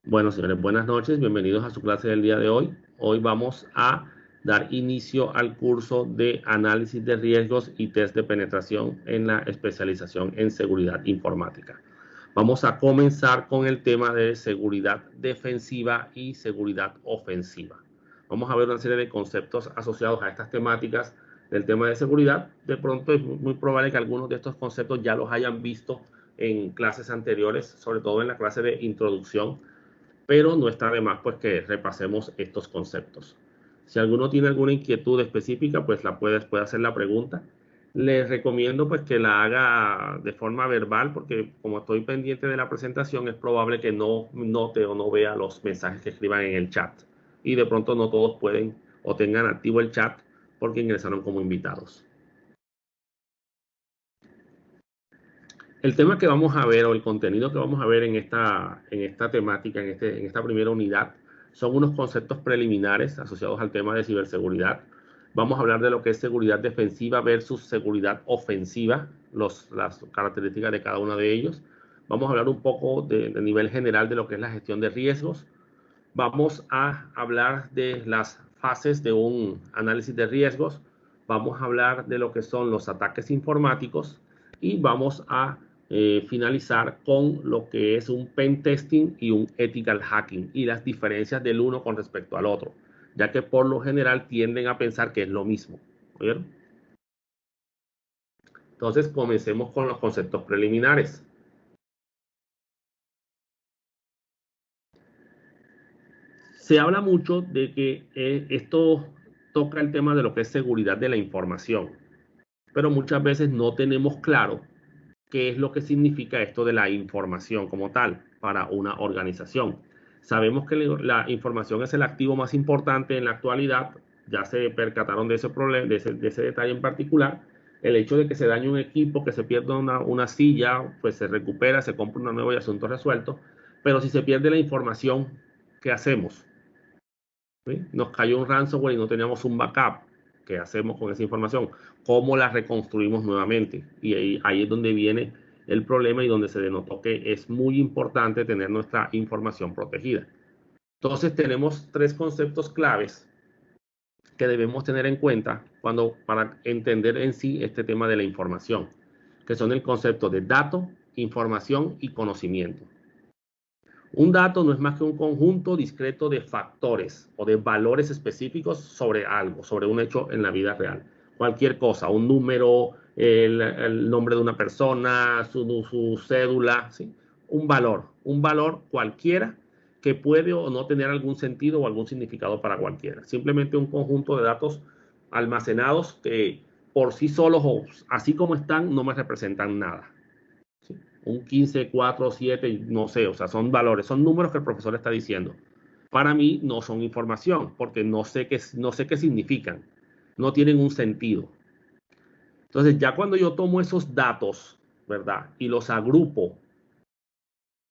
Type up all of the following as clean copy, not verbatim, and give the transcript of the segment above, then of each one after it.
Bueno, señores, buenas noches. Bienvenidos a su clase del día de hoy. Hoy vamos a dar inicio al curso de análisis de riesgos y test de penetración en la especialización en seguridad informática. Vamos a comenzar con el tema de seguridad defensiva y seguridad ofensiva. Vamos a ver una serie de conceptos asociados a estas temáticas del tema de seguridad. De pronto es muy probable que algunos de estos conceptos ya los hayan visto en clases anteriores, sobre todo en la clase de introducción, pero no está de más pues que repasemos estos conceptos. Si alguno tiene alguna inquietud específica, pues puede hacer la pregunta. Les recomiendo pues que la haga de forma verbal, porque como estoy pendiente de la presentación, es probable que no note o no vea los mensajes que escriban en el chat. Y de pronto no todos pueden o tengan activo el chat porque ingresaron como invitados. El tema que vamos a ver o el contenido que vamos a ver en esta temática, en esta primera unidad, son unos conceptos preliminares asociados al tema de ciberseguridad. Vamos a hablar de lo que es seguridad defensiva versus seguridad ofensiva, las características de cada uno de ellos. Vamos a hablar un poco de nivel general de lo que es la gestión de riesgos. Vamos a hablar de las fases de un análisis de riesgos. Vamos a hablar de lo que son los ataques informáticos y vamos a finalizar con lo que es un pen testing y un ethical hacking y las diferencias del uno con respecto al otro, ya que por lo general tienden a pensar que es lo mismo. ¿Oyeron? Entonces comencemos con los conceptos preliminares. Se habla mucho de que esto toca el tema de lo que es seguridad de la información, pero muchas veces no tenemos claro qué es lo que significa esto de la información como tal para una organización. Sabemos que la información es el activo más importante en la actualidad, ya se percataron de ese problema, de ese detalle en particular. El hecho de que se dañe un equipo, que se pierda una silla, pues se recupera, se compra una nueva y asunto resuelto. Pero si se pierde la información, ¿qué hacemos? ¿Sí? Nos cayó un ransomware y no teníamos un backup. ¿Qué hacemos con esa información? ¿Cómo la reconstruimos nuevamente? Y ahí es donde viene el problema y donde se denotó que es muy importante tener nuestra información protegida. Entonces tenemos tres conceptos claves que debemos tener en cuenta para entender en sí este tema de la información, que son el concepto de dato, información y conocimiento. Un dato no es más que un conjunto discreto de factores o de valores específicos sobre algo, sobre un hecho en la vida real. Cualquier cosa, un número, el nombre de una persona, su cédula, ¿sí? Un valor cualquiera que puede o no tener algún sentido o algún significado para cualquiera. Simplemente un conjunto de datos almacenados que por sí solos o así como están no me representan nada. ¿Sí? Un 15, 4, 7, no sé, o sea, son valores, son números que el profesor está diciendo. Para mí no son información, porque no sé qué significan, no tienen un sentido. Entonces, ya cuando yo tomo esos datos, ¿verdad? Y los agrupo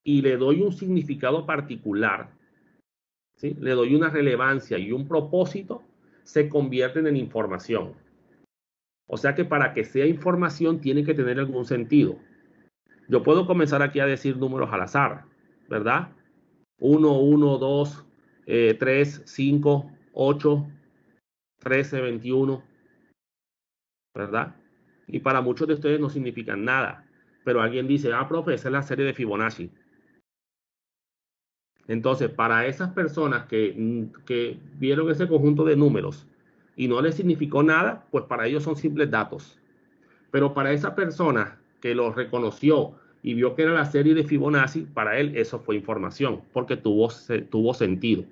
y le doy un significado particular, ¿sí? Le doy una relevancia y un propósito, se convierten en información. O sea que para que sea información tiene que tener algún sentido. Yo puedo comenzar aquí a decir números al azar, ¿verdad? 1, 1, 2, 3, 5, 8, 13, 21, ¿verdad? Y para muchos de ustedes no significan nada. Pero alguien dice, profe, esa es la serie de Fibonacci. Entonces, para esas personas que vieron ese conjunto de números y no les significó nada, pues para ellos son simples datos. Pero para esa persona que lo reconoció y vio que era la serie de Fibonacci, para él eso fue información, porque tuvo sentido,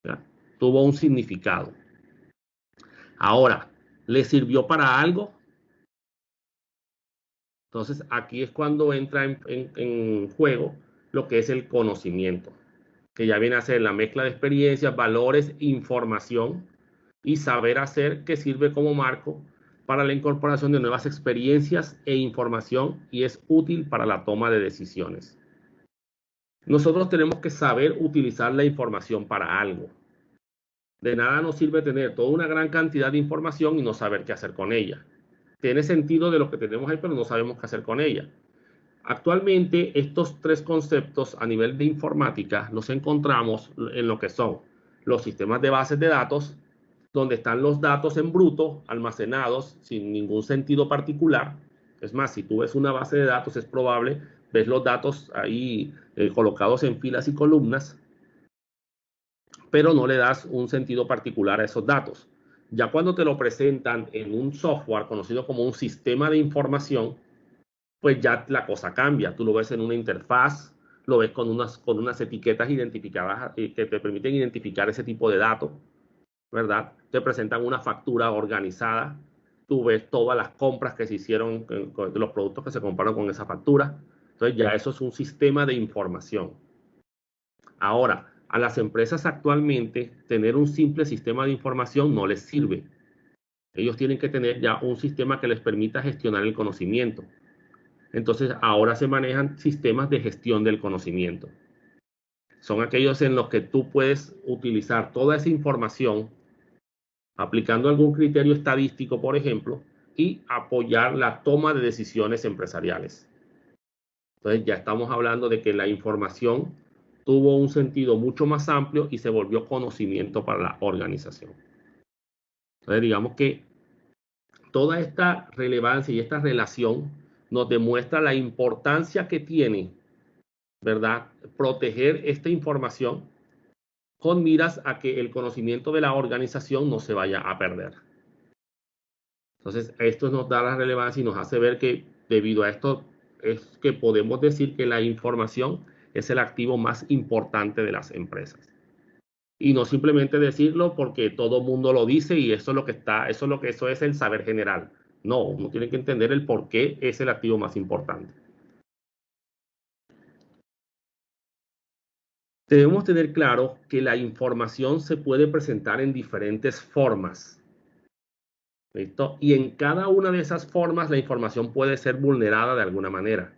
¿ya? Tuvo un significado. Ahora, ¿le sirvió para algo? Entonces, aquí es cuando entra en juego lo que es el conocimiento, que ya viene a ser la mezcla de experiencias, valores, información y saber hacer, que sirve como marco para la incorporación de nuevas experiencias e información y es útil para la toma de decisiones. Nosotros tenemos que saber utilizar la información para algo. De nada nos sirve tener toda una gran cantidad de información y no saber qué hacer con ella. Tiene sentido de lo que tenemos ahí, pero no sabemos qué hacer con ella. Actualmente, estos tres conceptos a nivel de informática los encontramos en lo que son los sistemas de bases de datos, donde están los datos en bruto, almacenados sin ningún sentido particular. Es más, si tú ves una base de datos, es probable, ves los datos ahí colocados en filas y columnas, pero no le das un sentido particular a esos datos. Ya cuando te lo presentan en un software conocido como un sistema de información, pues ya la cosa cambia. Tú lo ves en una interfaz, lo ves con unas etiquetas identificadas que te permiten identificar ese tipo de datos, ¿verdad? Te presentan una factura organizada, tú ves todas las compras que se hicieron, los productos que se compraron con esa factura. Entonces ya eso es un sistema de información. Ahora, a las empresas actualmente tener un simple sistema de información no les sirve. Ellos tienen que tener ya un sistema que les permita gestionar el conocimiento. Entonces, ahora se manejan sistemas de gestión del conocimiento. Son aquellos en los que tú puedes utilizar toda esa información aplicando algún criterio estadístico, por ejemplo, y apoyar la toma de decisiones empresariales. Entonces, ya estamos hablando de que la información tuvo un sentido mucho más amplio y se volvió conocimiento para la organización. Entonces, digamos que toda esta relevancia y esta relación nos demuestra la importancia que tiene, ¿verdad?, proteger esta información con miras a que el conocimiento de la organización no se vaya a perder. Entonces, esto nos da la relevancia y nos hace ver que debido a esto es que podemos decir que la información es el activo más importante de las empresas. Y no simplemente decirlo porque todo el mundo lo dice y eso es lo que está, eso es el saber general. No, uno tiene que entender el por qué es el activo más importante. Debemos tener claro que la información se puede presentar en diferentes formas. ¿Listo? Y en cada una de esas formas la información puede ser vulnerada de alguna manera.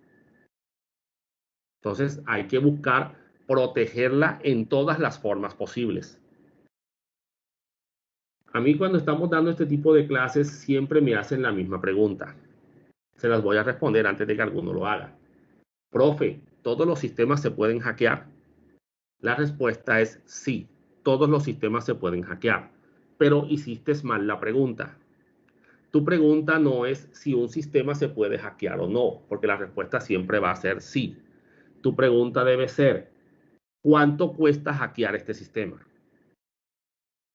Entonces hay que buscar protegerla en todas las formas posibles. A mí cuando estamos dando este tipo de clases siempre me hacen la misma pregunta. Se las voy a responder antes de que alguno lo haga. Profe, ¿todos los sistemas se pueden hackear? La respuesta es sí, todos los sistemas se pueden hackear, pero hiciste mal la pregunta. Tu pregunta no es si un sistema se puede hackear o no, porque la respuesta siempre va a ser sí. Tu pregunta debe ser, ¿cuánto cuesta hackear este sistema?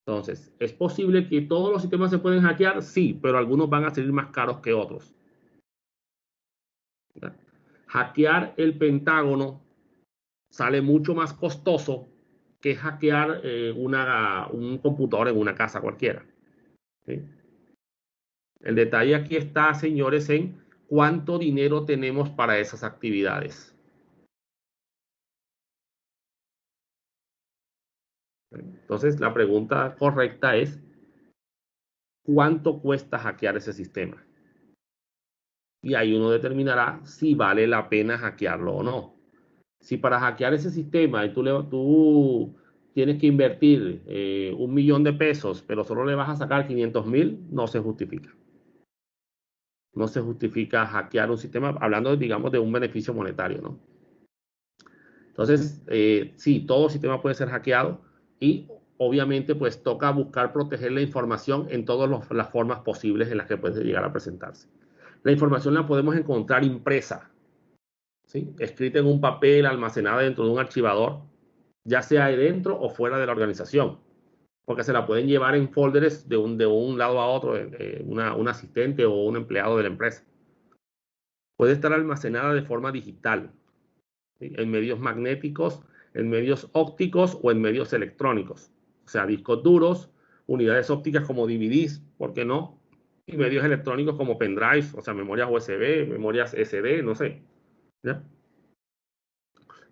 Entonces, ¿es posible que todos los sistemas se pueden hackear? Sí, pero algunos van a salir más caros que otros. ¿Verdad? Hackear el Pentágono sale mucho más costoso que hackear un computador en una casa cualquiera. ¿Sí? El detalle aquí está, señores, en cuánto dinero tenemos para esas actividades. Entonces, la pregunta correcta es, ¿cuánto cuesta hackear ese sistema? Y ahí uno determinará si vale la pena hackearlo o no. Si para hackear ese sistema tú tienes que invertir 1 millón de pesos, pero solo le vas a sacar 500,000, no se justifica. No se justifica hackear un sistema, hablando, digamos, de un beneficio monetario, ¿no? Entonces, sí, todo sistema puede ser hackeado y obviamente pues toca buscar proteger la información en todas las formas posibles en las que puede llegar a presentarse. La información la podemos encontrar impresa, ¿sí?, escrita en un papel, almacenada dentro de un archivador, ya sea dentro o fuera de la organización, porque se la pueden llevar en folders de un lado a otro, un asistente o un empleado de la empresa. Puede estar almacenada de forma digital, ¿sí?, en medios magnéticos, en medios ópticos o en medios electrónicos, o sea, discos duros, unidades ópticas como DVDs, ¿por qué no?, y medios electrónicos como pendrive, o sea, memorias USB, memorias SD, no sé, ¿ya?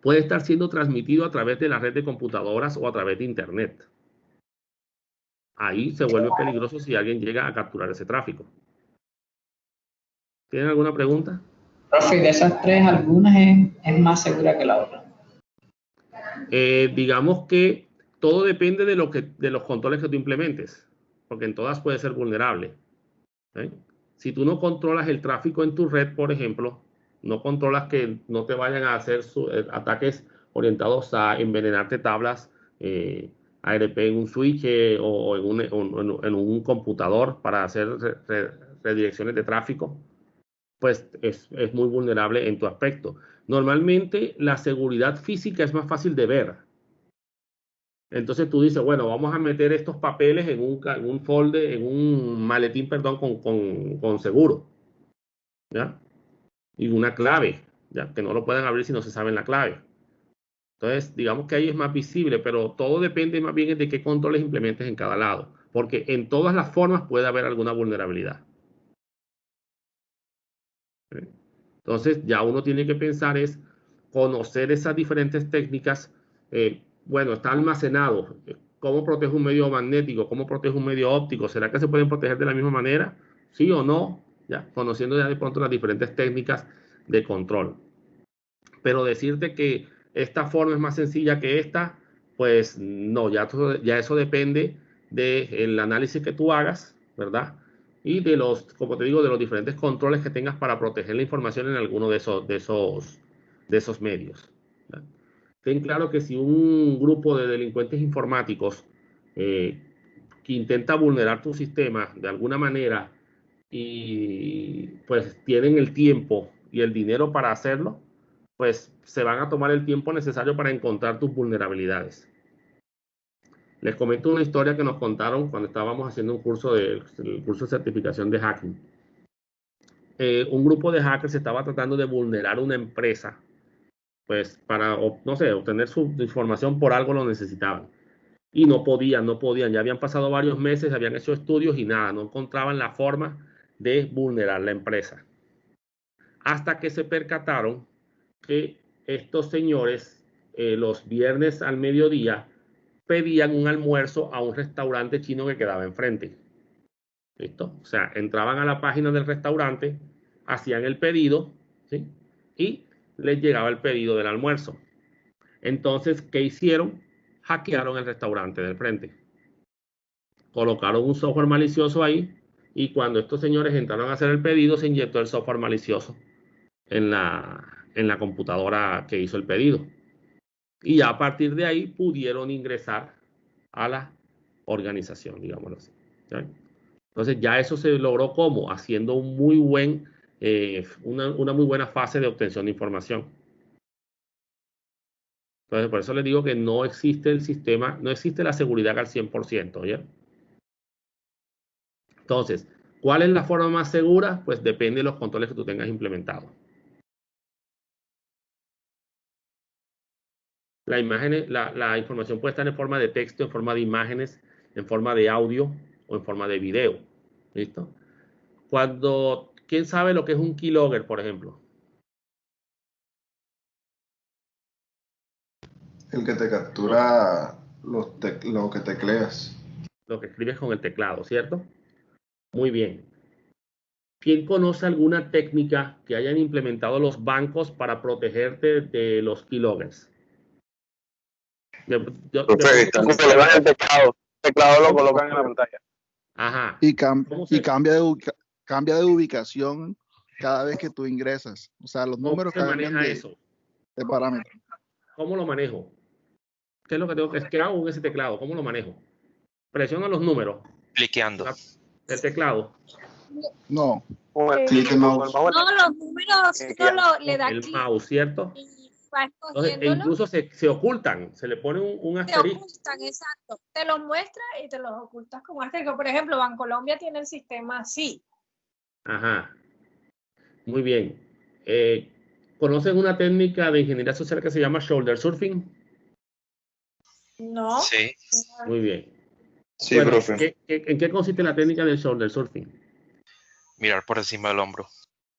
Puede estar siendo transmitido a través de la red de computadoras o a través de Internet. Ahí se vuelve peligroso si alguien llega a capturar ese tráfico. ¿Tienen alguna pregunta? Profe, de esas tres, algunas es más segura que la otra. Digamos que todo depende de los controles que tú implementes, porque en todas puede ser vulnerable. Si tú no controlas el tráfico en tu red, por ejemplo, No controlas que no te vayan a hacer ataques orientados a envenenarte tablas ARP en un switch o en un computador para hacer redirecciones de tráfico, pues es muy vulnerable en tu aspecto. Normalmente la seguridad física es más fácil de ver. Entonces tú dices, bueno, vamos a meter estos papeles en un folder, en un maletín, perdón, con seguro, ¿ya? Y una clave, ¿ya? Que no lo pueden abrir si no se sabe la clave. Entonces, digamos que ahí es más visible, pero todo depende más bien de qué controles implementes en cada lado, porque en todas las formas puede haber alguna vulnerabilidad. Entonces, ya uno tiene que pensar es conocer esas diferentes técnicas. Bueno, está almacenado. ¿Cómo protege un medio magnético? ¿Cómo protege un medio óptico? ¿Será que se pueden proteger de la misma manera? ¿Sí o no? Ya, conociendo ya de pronto las diferentes técnicas de control. Pero decirte que esta forma es más sencilla que esta, pues no, ya eso depende del análisis que tú hagas, ¿verdad? Y de los, como te digo, de los diferentes controles que tengas para proteger la información en alguno de esos medios. ¿Verdad? Ten claro que si un grupo de delincuentes informáticos que intenta vulnerar tu sistema de alguna manera y pues tienen el tiempo y el dinero para hacerlo, pues se van a tomar el tiempo necesario para encontrar tus vulnerabilidades. Les comento una historia que nos contaron cuando estábamos haciendo un curso el curso de certificación de hacking. Un grupo de hackers estaba tratando de vulnerar una empresa, pues para, no sé, obtener su información. Por algo lo necesitaban. Y no podían. Ya habían pasado varios meses, habían hecho estudios y nada, no encontraban la forma de vulnerar la empresa. Hasta que se percataron que estos señores los viernes al mediodía pedían un almuerzo a un restaurante chino que quedaba enfrente. ¿Listo? O sea, entraban a la página del restaurante, hacían el pedido, ¿sí? Y les llegaba el pedido del almuerzo. Entonces, ¿qué hicieron? Hackearon el restaurante del frente. Colocaron un software malicioso ahí y cuando estos señores entraron a hacer el pedido, se inyectó el software malicioso en la computadora que hizo el pedido. Y ya a partir de ahí pudieron ingresar a la organización, digámoslo así. ¿Sí? Entonces ya eso se logró como haciendo un muy buen, una muy buena fase de obtención de información. Entonces por eso les digo que no existe el sistema, no existe la seguridad al 100%. ¿Ya? Entonces, ¿cuál es la forma más segura? Pues depende de los controles que tú tengas implementados. La información puede estar en forma de texto, en forma de imágenes, en forma de audio o en forma de video. ¿Listo? ¿Quién sabe lo que es un keylogger, por ejemplo? El que te captura lo que tecleas. Lo que escribes con el teclado, ¿cierto? Muy bien. ¿Quién conoce alguna técnica que hayan implementado los bancos para protegerte de los keyloggers? Colocan el teclado lo colocan en la pantalla. Ajá. Y cambia de ubicación cada vez que tú ingresas. O sea, los números cambian de parámetro. ¿Cómo lo manejo? ¿Qué es lo que tengo que hago con ese teclado? ¿Cómo lo manejo? Presiono los números. Cliqueando. El teclado. No. Clic el mouse. No, los números solo le da el clic. Mouse, ¿cierto? Y va Entonces, e incluso se ocultan, se le pone un asterisco. Se ocultan, exacto. Te los muestra y te los ocultas con asterisco. Por ejemplo, Bancolombia tiene el sistema así. Ajá. Muy bien. ¿Conocen una técnica de ingeniería social que se llama shoulder surfing? No. Sí. Muy bien. Sí, bueno, profe. ¿En qué consiste la técnica del shoulder surfing? Mirar por encima del hombro.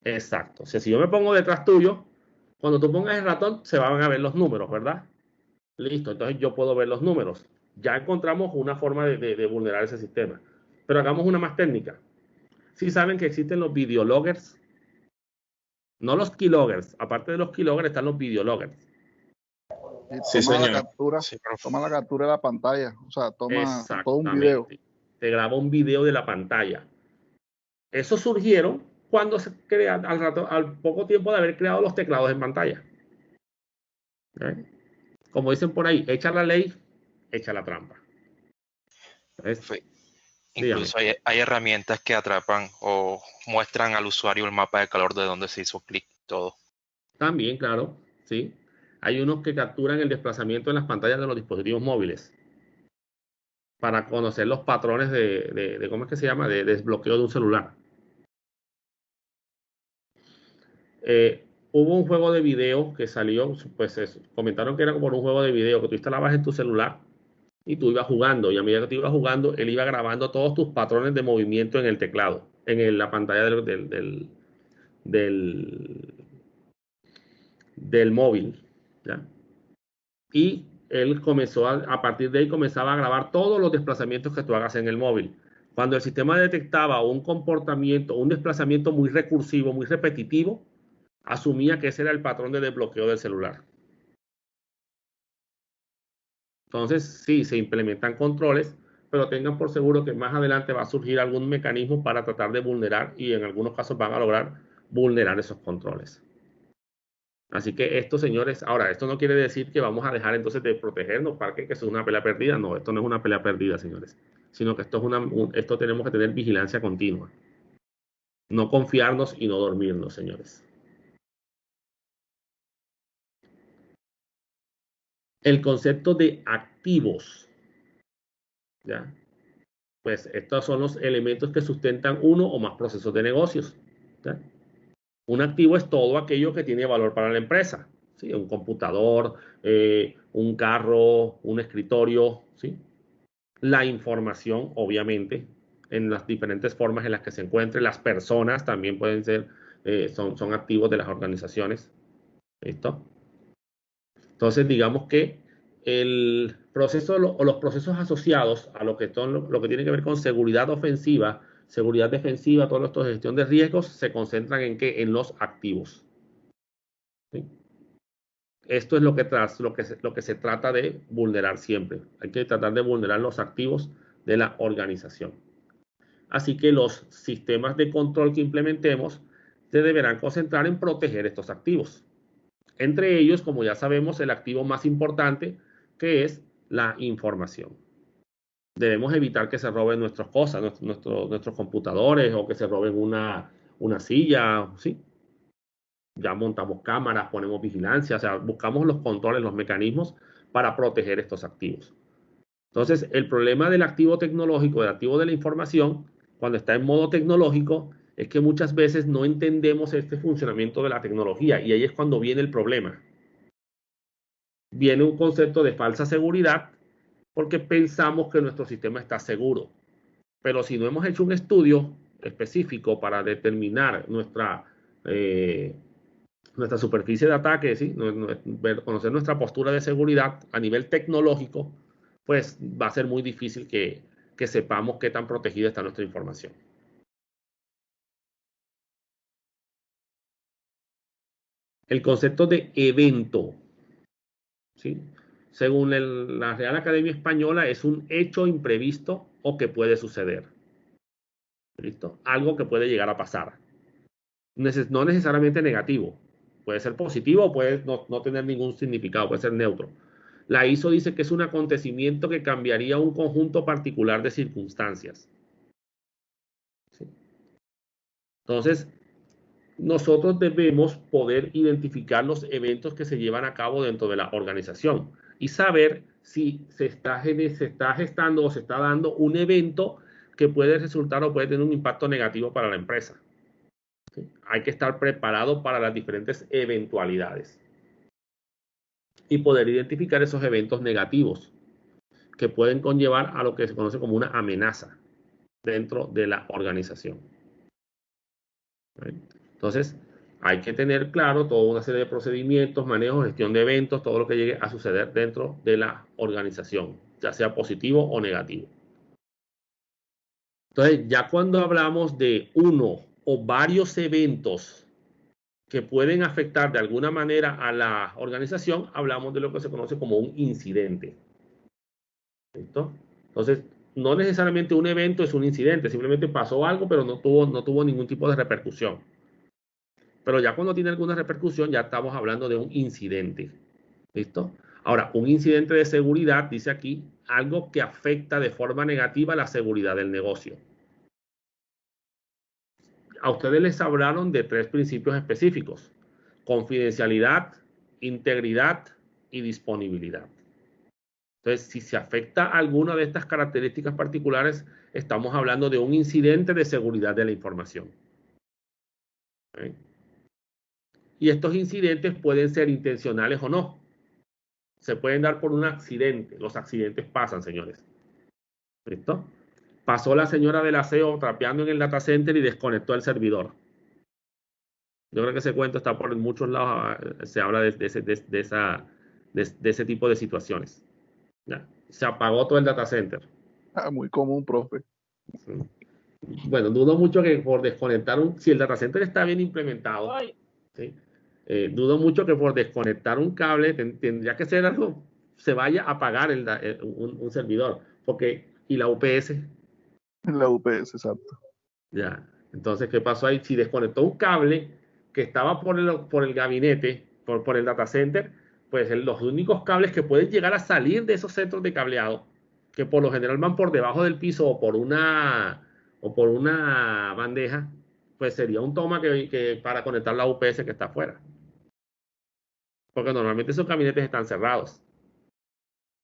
Exacto. O sea, si yo me pongo detrás tuyo, cuando tú pongas el ratón, se van a ver los números, ¿verdad? Listo. Entonces yo puedo ver los números. Ya encontramos una forma de vulnerar ese sistema. Pero hagamos una más técnica. ¿Sí saben que existen los videologgers? No los keyloggers. Aparte de los keyloggers están los videologgers. Sí, toma la captura de la pantalla. O sea, toma todo un video. Te graba un video de la pantalla. Esos surgieron cuando se crea, al poco tiempo de haber creado los teclados en pantalla. Como dicen por ahí, echa la ley, echa la trampa. Incluso hay herramientas que atrapan o muestran al usuario el mapa de calor de donde se hizo clic, todo. También, claro, sí. Hay unos que capturan el desplazamiento en las pantallas de los dispositivos móviles para conocer los patrones de ¿cómo es que se llama? De desbloqueo de un celular. Hubo un juego de video que salió, pues comentaron que era como un juego de video que tú instalabas en tu celular y tú ibas jugando, y a medida que tú ibas jugando, él iba grabando todos tus patrones de movimiento en el teclado, en la pantalla del móvil, ¿ya? Y él comenzó a partir de ahí comenzaba a grabar todos los desplazamientos que tú hagas en el móvil. Cuando el sistema detectaba un comportamiento, un desplazamiento muy recursivo, muy repetitivo, asumía que ese era el patrón de desbloqueo del celular. Entonces, sí, se implementan controles, pero tengan por seguro que más adelante va a surgir algún mecanismo para tratar de vulnerar, y en algunos casos van a lograr vulnerar esos controles. Así que esto, señores, ahora, esto no quiere decir que vamos a dejar entonces de protegernos para que eso es una pelea perdida. No, esto no es una pelea perdida, señores, sino que esto esto tenemos que tener vigilancia continua. No confiarnos y no dormirnos, señores. El concepto de activos, ¿ya? Pues estos son los elementos que sustentan uno o más procesos de negocios, ¿ya? Un activo es todo aquello que tiene valor para la empresa, ¿sí? Un computador, un carro, un escritorio, ¿sí? La información, obviamente, en las diferentes formas en las que se encuentre. Las personas también pueden ser, son activos de las organizaciones. ¿Listo? Entonces, digamos que el proceso o los procesos asociados a lo que tiene que ver con seguridad ofensiva, seguridad defensiva, todo esto de gestión de riesgos, se concentran en ¿qué? En los activos. ¿Sí? Esto es lo que se trata de vulnerar siempre. Hay que tratar de vulnerar los activos de la organización. Así que los sistemas de control que implementemos se deberán concentrar en proteger estos activos. Entre ellos, como ya sabemos, el activo más importante, que es la información. Debemos evitar que se roben nuestras cosas, nuestros computadores, o que se roben una silla, ¿sí? Ya montamos cámaras, ponemos vigilancia, o sea, buscamos los controles, los mecanismos para proteger estos activos. Entonces, el problema del activo tecnológico, del activo de la información, cuando está en modo tecnológico, es que muchas veces no entendemos este funcionamiento de la tecnología, y ahí es cuando viene el problema. Viene un concepto de falsa seguridad porque pensamos que nuestro sistema está seguro. Pero si no hemos hecho un estudio específico para determinar nuestra superficie de ataque, ¿sí? Conocer nuestra postura de seguridad a nivel tecnológico, pues va a ser muy difícil que sepamos qué tan protegida está nuestra información. El concepto de evento, ¿sí? Según la Real Academia Española, es un hecho imprevisto o que puede suceder. ¿Listo? Algo que puede llegar a pasar. No necesariamente negativo. Puede ser positivo o puede no tener ningún significado, puede ser neutro. La ISO dice que es un acontecimiento que cambiaría un conjunto particular de circunstancias. ¿Sí? Entonces, nosotros debemos poder identificar los eventos que se llevan a cabo dentro de la organización y saber si se está gestando o se está dando un evento que puede resultar o puede tener un impacto negativo para la empresa. ¿Sí? Hay que estar preparado para las diferentes eventualidades y poder identificar esos eventos negativos que pueden conllevar a lo que se conoce como una amenaza dentro de la organización. ¿Sí? Entonces, hay que tener claro toda una serie de procedimientos, manejo, gestión de eventos, todo lo que llegue a suceder dentro de la organización, ya sea positivo o negativo. Entonces, ya cuando hablamos de uno o varios eventos que pueden afectar de alguna manera a la organización, hablamos de lo que se conoce como un incidente. ¿Listo? Entonces, no necesariamente un evento es un incidente, simplemente pasó algo, pero no tuvo ningún tipo de repercusión. Pero ya cuando tiene alguna repercusión, ya estamos hablando de un incidente. ¿Listo? Ahora, un incidente de seguridad, dice aquí, algo que afecta de forma negativa la seguridad del negocio. A ustedes les hablaron de 3 principios específicos: confidencialidad, integridad y disponibilidad. Entonces, si se afecta alguna de estas características particulares, estamos hablando de un incidente de seguridad de la información. ¿Okay? Y estos incidentes pueden ser intencionales o no. Se pueden dar por un accidente. Los accidentes pasan, señores. ¿Listo? Pasó la señora del aseo trapeando en el data center y desconectó el servidor. Yo creo que ese cuento está por muchos lados. Se habla de ese tipo de situaciones. ¿Ya? Se apagó todo el data center. Muy común, profe. Bueno, dudo mucho que por desconectar si el data center está bien implementado, ¿sí? Dudo mucho que por desconectar un cable tendría que ser algo, se vaya a apagar un servidor, y la UPS. En la UPS, exacto. Ya, entonces, ¿qué pasó ahí? Si desconectó un cable que estaba por el gabinete, por el data center, pues los únicos cables que pueden llegar a salir de esos centros de cableado, que por lo general van por debajo del piso o por una bandeja, pues sería un toma que para conectar la UPS que está afuera. Porque normalmente esos gabinetes están cerrados.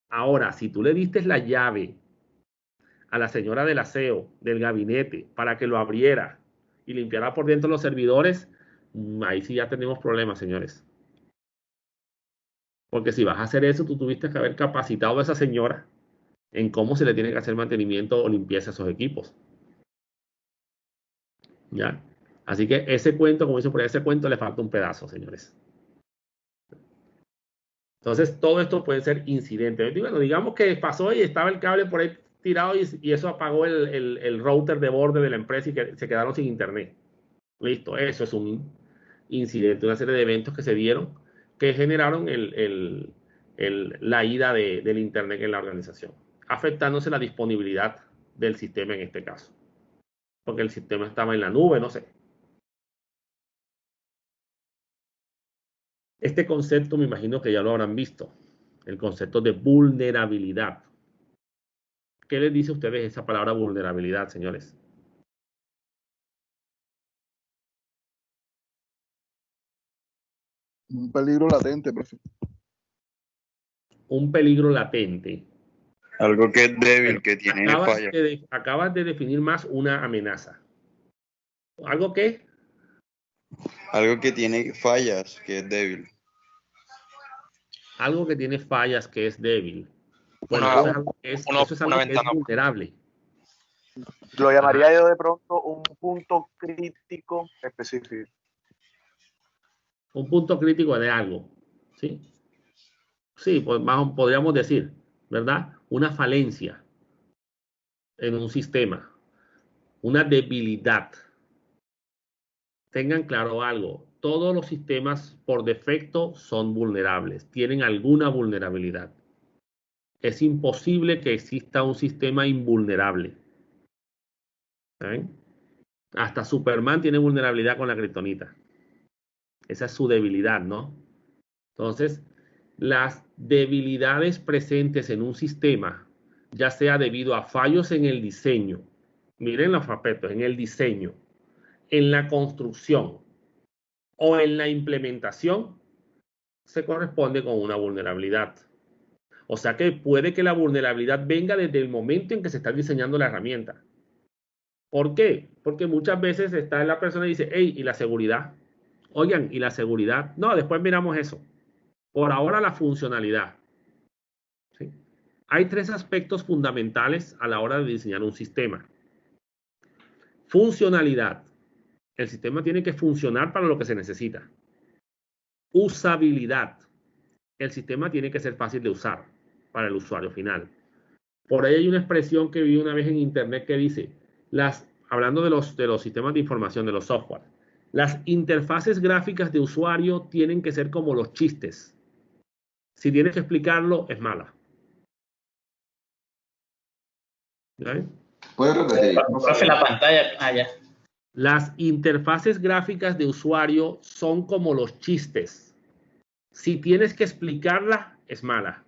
Ahora, si tú le diste la llave a la señora del aseo del gabinete para que lo abriera y limpiara por dentro los servidores, ahí sí ya tenemos problemas, señores. Porque si vas a hacer eso, tú tuviste que haber capacitado a esa señora en cómo se le tiene que hacer mantenimiento o limpieza a esos equipos. ¿Ya? Así que ese cuento, como dice por ahí, ese cuento le falta un pedazo, señores. Entonces, todo esto puede ser incidente. Bueno, digamos que pasó y estaba el cable por ahí tirado y eso apagó el router de borde de la empresa y que se quedaron sin internet. Listo, eso es un incidente, una serie de eventos que se dieron que generaron la ida del internet en la organización, afectándose la disponibilidad del sistema en este caso, porque el sistema estaba en la nube, no sé. Este concepto me imagino que ya lo habrán visto, el concepto de vulnerabilidad. ¿Qué les dice a ustedes esa palabra vulnerabilidad, señores? Un peligro latente, profe. Un peligro latente. Algo que es débil, que tiene fallas. Acabas de definir más una amenaza. ¿Algo qué? Algo que tiene fallas, que es débil. Algo que tiene fallas, que es débil. Bueno, eso es algo que es vulnerable. Lo llamaría yo de pronto un punto crítico específico. Un punto crítico de algo, ¿sí? Sí, pues más podríamos decir, ¿verdad? Una falencia en un sistema, una debilidad. Tengan claro algo, todos los sistemas por defecto son vulnerables, tienen alguna vulnerabilidad. Es imposible que exista un sistema invulnerable. ¿Saben? Hasta Superman tiene vulnerabilidad con la kriptonita. Esa es su debilidad, ¿no? Entonces, las debilidades presentes en un sistema, ya sea debido a fallos en el diseño, miren los aspectos, en el diseño, en la construcción o en la implementación, se corresponde con una vulnerabilidad. O sea que puede que la vulnerabilidad venga desde el momento en que se está diseñando la herramienta. ¿Por qué? Porque muchas veces está la persona y dice, hey, ¿y la seguridad? Oigan, ¿y la seguridad? No, después miramos eso. Por ahora la funcionalidad. ¿Sí? Hay 3 aspectos fundamentales a la hora de diseñar un sistema. Funcionalidad. El sistema tiene que funcionar para lo que se necesita. Usabilidad. El sistema tiene que ser fácil de usar para el usuario final. Por ahí hay una expresión que vi una vez en internet que dice, hablando de los sistemas de información, de los software, las interfaces gráficas de usuario tienen que ser como los chistes. Si tienes que explicarlo, es mala. ¿Vale? ¿Puedes repetir? Profe, la pantalla. Ah, ya. Las interfaces gráficas de usuario son como los chistes. Si tienes que explicarla, es mala.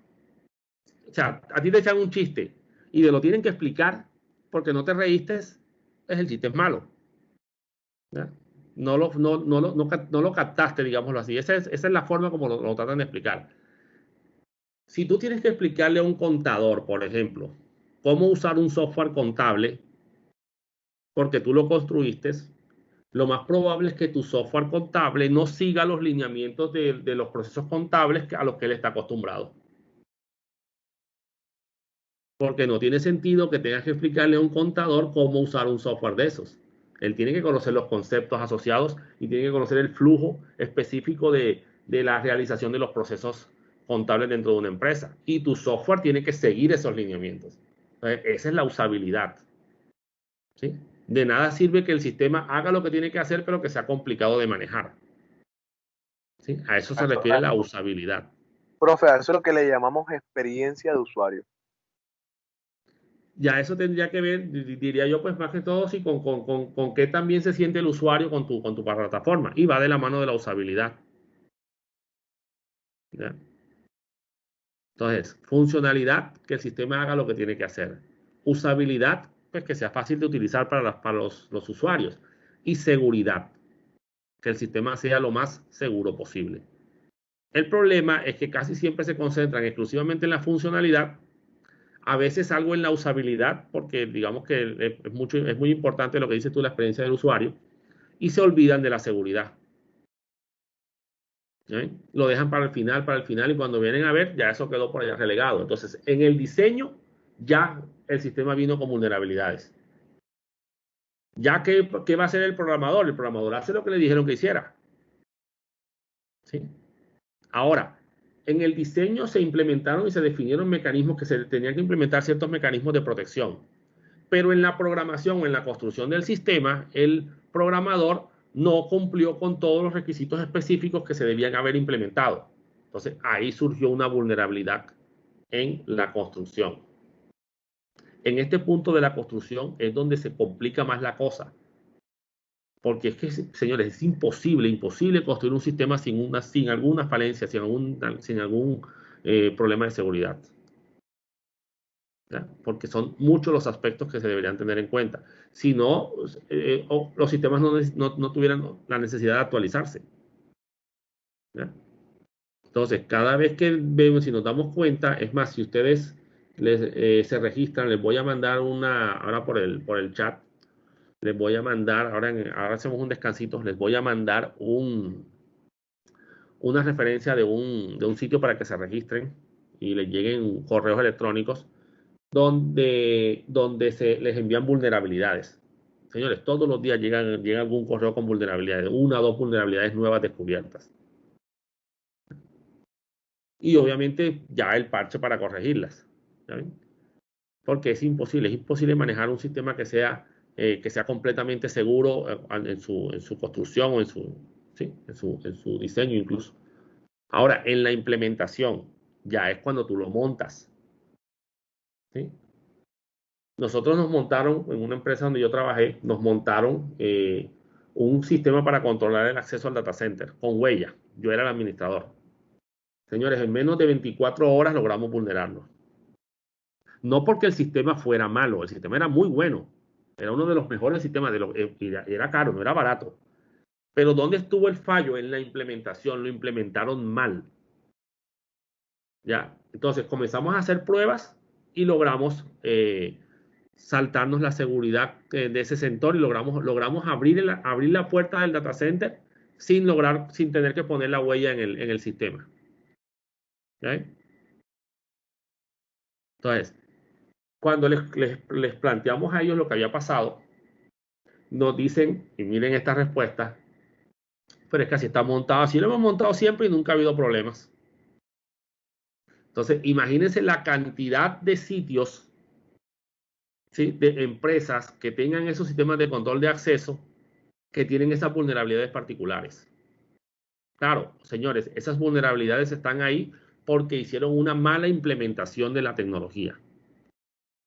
O sea, a ti te echan un chiste y te lo tienen que explicar porque no te reíste, el chiste es malo. ¿Ya? No lo captaste, digámoslo así. Esa es la forma como lo tratan de explicar. Si tú tienes que explicarle a un contador, por ejemplo, cómo usar un software contable, porque tú lo construiste, lo más probable es que tu software contable no siga los lineamientos de los procesos contables a los que él está acostumbrado. Porque no tiene sentido que tengas que explicarle a un contador cómo usar un software de esos. Él tiene que conocer los conceptos asociados y tiene que conocer el flujo específico de la realización de los procesos contables dentro de una empresa. Y tu software tiene que seguir esos lineamientos. Esa es la usabilidad. ¿Sí? De nada sirve que el sistema haga lo que tiene que hacer, pero que sea complicado de manejar. ¿Sí? A eso se refiere la usabilidad. Profe, a eso es lo que le llamamos experiencia de usuario. Ya eso tendría que ver, diría yo, pues más que todo, sí, con qué también se siente el usuario con tu plataforma. Y va de la mano de la usabilidad. ¿Ya? Entonces, funcionalidad, que el sistema haga lo que tiene que hacer. Usabilidad, pues que sea fácil de utilizar para los usuarios. Y seguridad, que el sistema sea lo más seguro posible. El problema es que casi siempre se concentran exclusivamente en la funcionalidad, a veces algo en la usabilidad, porque digamos que es muy importante lo que dices tú, la experiencia del usuario, y se olvidan de la seguridad. ¿Sí? Lo dejan para el final, y cuando vienen a ver, ya eso quedó por allá relegado. Entonces, en el diseño, ya el sistema vino con vulnerabilidades. Ya que, ¿qué va a hacer el programador? El programador hace lo que le dijeron que hiciera. ¿Sí? Ahora, en el diseño se implementaron y se definieron mecanismos que se tenían que implementar ciertos mecanismos de protección. Pero en la programación o en la construcción del sistema, el programador no cumplió con todos los requisitos específicos que se debían haber implementado. Entonces, ahí surgió una vulnerabilidad en la construcción. En este punto de la construcción es donde se complica más la cosa. Porque es que, señores, es imposible construir un sistema sin alguna falencia, sin algún problema de seguridad. ¿Ya? Porque son muchos los aspectos que se deberían tener en cuenta. Si no, los sistemas no tuvieran la necesidad de actualizarse. ¿Ya? Entonces, cada vez que vemos, si nos damos cuenta, es más, si ustedes se registran, les voy a mandar ahora por el chat, les voy a mandar, ahora hacemos un descansito, les voy a mandar una referencia de un sitio para que se registren y les lleguen correos electrónicos donde se les envían vulnerabilidades. Señores, todos los días llega algún correo con vulnerabilidades, 1 o 2 vulnerabilidades nuevas descubiertas. Y obviamente ya el parche para corregirlas. ¿Saben? Porque es imposible manejar un sistema que sea completamente seguro en su construcción o en su diseño incluso. Ahora, en la implementación, ya es cuando tú lo montas. ¿Sí? Nosotros nos montaron, en una empresa donde yo trabajé, nos montaron un sistema para controlar el acceso al data center con huella. Yo era el administrador. Señores, en menos de 24 horas logramos vulnerarlo. No porque el sistema fuera malo, el sistema era muy bueno. Era uno de los mejores sistemas, era caro, no era barato. Pero ¿dónde estuvo el fallo? En la implementación, lo implementaron mal. Ya, entonces comenzamos a hacer pruebas y logramos saltarnos la seguridad de ese sector y logramos abrir la puerta del data center sin tener que poner la huella en el sistema. ¿Okay? Entonces, cuando les planteamos a ellos lo que había pasado, nos dicen, y miren esta respuesta, pero es que así está montado, así lo hemos montado siempre y nunca ha habido problemas. Entonces, imagínense la cantidad de sitios, ¿sí?, de empresas que tengan esos sistemas de control de acceso que tienen esas vulnerabilidades particulares. Claro, señores, esas vulnerabilidades están ahí porque hicieron una mala implementación de la tecnología.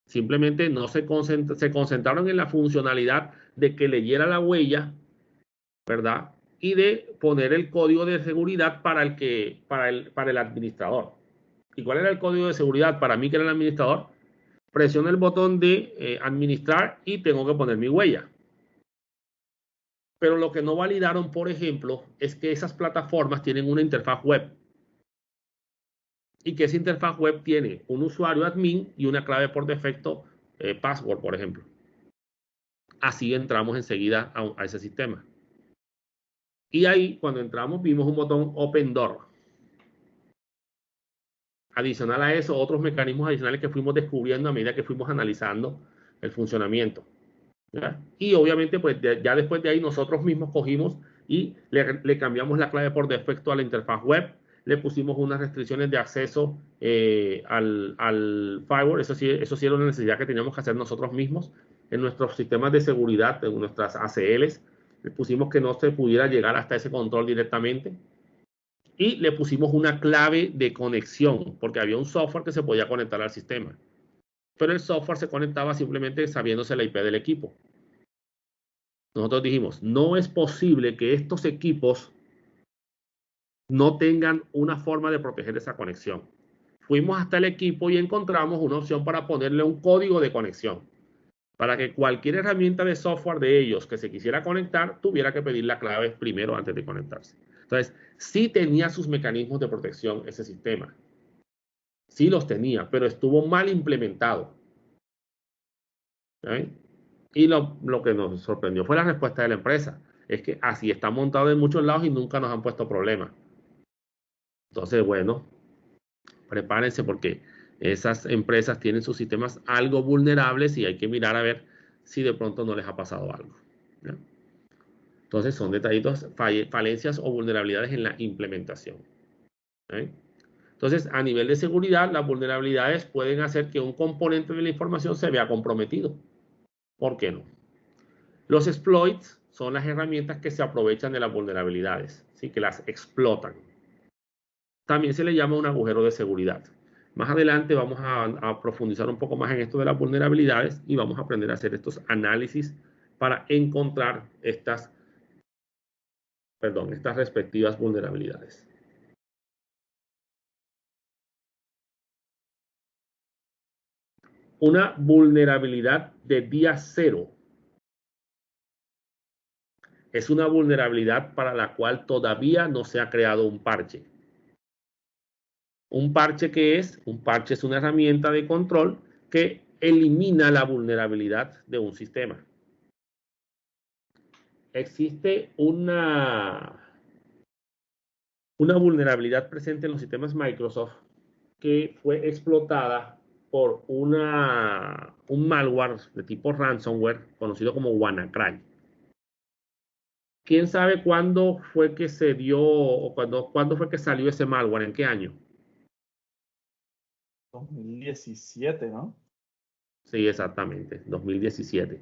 Simplemente no se concentraron en la funcionalidad de que leyera la huella, ¿verdad? Y de poner el código de seguridad para el administrador. ¿Y cuál era el código de seguridad para mí que era el administrador? Presiono el botón de administrar y tengo que poner mi huella. Pero lo que no validaron, por ejemplo, es que esas plataformas tienen una interfaz web. Y que esa interfaz web tiene un usuario admin y una clave por defecto, password, por ejemplo. Así entramos enseguida a ese sistema. Y ahí, cuando entramos, vimos un botón Open Door. Adicional a eso, otros mecanismos adicionales que fuimos descubriendo a medida que fuimos analizando el funcionamiento. ¿Ya? Y obviamente, pues ya después de ahí, nosotros mismos cogimos y le cambiamos la clave por defecto a la interfaz web. Le pusimos unas restricciones de acceso al firewall. Eso sí era una necesidad que teníamos que hacer nosotros mismos en nuestros sistemas de seguridad, en nuestras ACLs. Le pusimos que no se pudiera llegar hasta ese control directamente. Y le pusimos una clave de conexión, porque había un software que se podía conectar al sistema. Pero el software se conectaba simplemente sabiéndose la IP del equipo. Nosotros dijimos, no es posible que estos equipos no tengan una forma de proteger esa conexión. Fuimos hasta el equipo y encontramos una opción para ponerle un código de conexión, para que cualquier herramienta de software de ellos que se quisiera conectar tuviera que pedir la clave primero antes de conectarse. Entonces, sí tenía sus mecanismos de protección ese sistema. Sí los tenía, pero estuvo mal implementado. ¿Sí? Y lo que nos sorprendió fue la respuesta de la empresa. Es que así está montado en muchos lados y nunca nos han puesto problemas. Entonces, bueno, prepárense porque esas empresas tienen sus sistemas algo vulnerables y hay que mirar a ver si de pronto no les ha pasado algo. ¿Ya? Entonces, son detallitos, falencias o vulnerabilidades en la implementación. ¿Sí? Entonces, a nivel de seguridad, las vulnerabilidades pueden hacer que un componente de la información se vea comprometido. ¿Por qué no? Los exploits son las herramientas que se aprovechan de las vulnerabilidades, ¿sí? Que las explotan. También se le llama un agujero de seguridad. Más adelante vamos a profundizar un poco más en esto de las vulnerabilidades y vamos a aprender a hacer estos análisis para encontrar estas respectivas vulnerabilidades. Una vulnerabilidad de día cero es una vulnerabilidad para la cual todavía no se ha creado un parche. ¿Un parche qué es? Un parche es una herramienta de control que elimina la vulnerabilidad de un sistema. Existe una vulnerabilidad presente en los sistemas Microsoft que fue explotada por un malware de tipo ransomware conocido como WannaCry. ¿Quién sabe cuándo fue que se dio o cuándo fue que salió ese malware? ¿En qué año? 2017, ¿no? Sí, exactamente, 2017.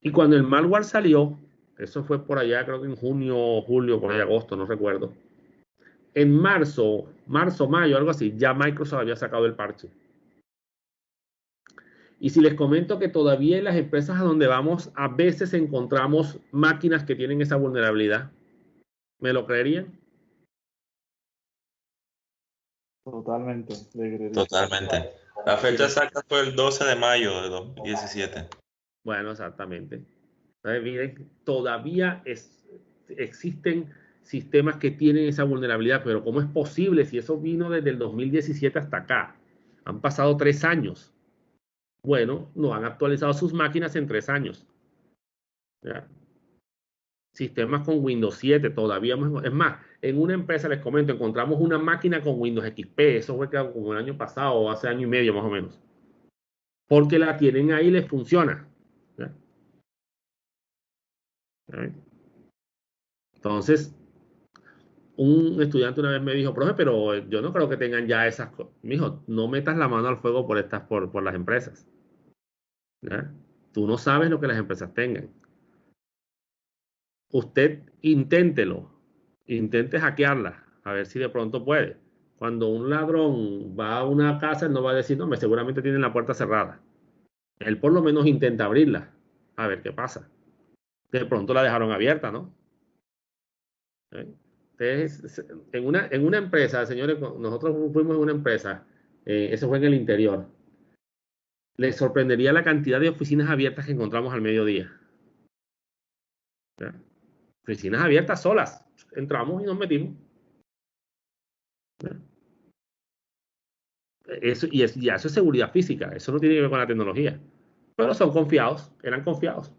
Y cuando el malware salió, eso fue por allá, creo que en junio, julio, por ahí agosto, no recuerdo. En marzo, mayo, algo así, ya Microsoft había sacado el parche. Y si les comento que todavía en las empresas a donde vamos, a veces encontramos máquinas que tienen esa vulnerabilidad, ¿me lo creerían? Totalmente. Totalmente. La fecha exacta fue el 12 de mayo de 2017. Bueno, exactamente. Entonces, miren, todavía existen sistemas que tienen esa vulnerabilidad, pero ¿cómo es posible si eso vino desde el 2017 hasta acá? Han pasado 3 años. Bueno, no han actualizado sus máquinas en 3 años. ¿Ya? Sistemas con Windows 7 todavía. Es más, en una empresa, les comento, encontramos una máquina con Windows XP. Eso fue como el año pasado o hace año y medio más o menos. Porque la tienen ahí y les funciona. ¿Ya? ¿Ya? Entonces, un estudiante una vez me dijo, profe, pero yo no creo que tengan ya esas cosas. Mijo, no metas la mano al fuego por las empresas. ¿Ya? Tú no sabes lo que las empresas tengan. Usted inténtelo. Intente hackearla. A ver si de pronto puede. Cuando un ladrón va a una casa, él no va a decir, no, seguramente tienen la puerta cerrada. Él por lo menos intenta abrirla, a ver qué pasa. De pronto la dejaron abierta, ¿no? Entonces, en una empresa, señores, nosotros fuimos en una empresa, eso fue en el interior. Les sorprendería la cantidad de oficinas abiertas que encontramos al mediodía. ¿Ya? Oficinas abiertas solas. Entramos y nos metimos. ¿Ya? Eso es seguridad física. Eso no tiene que ver con la tecnología. Pero son confiados. Eran confiados.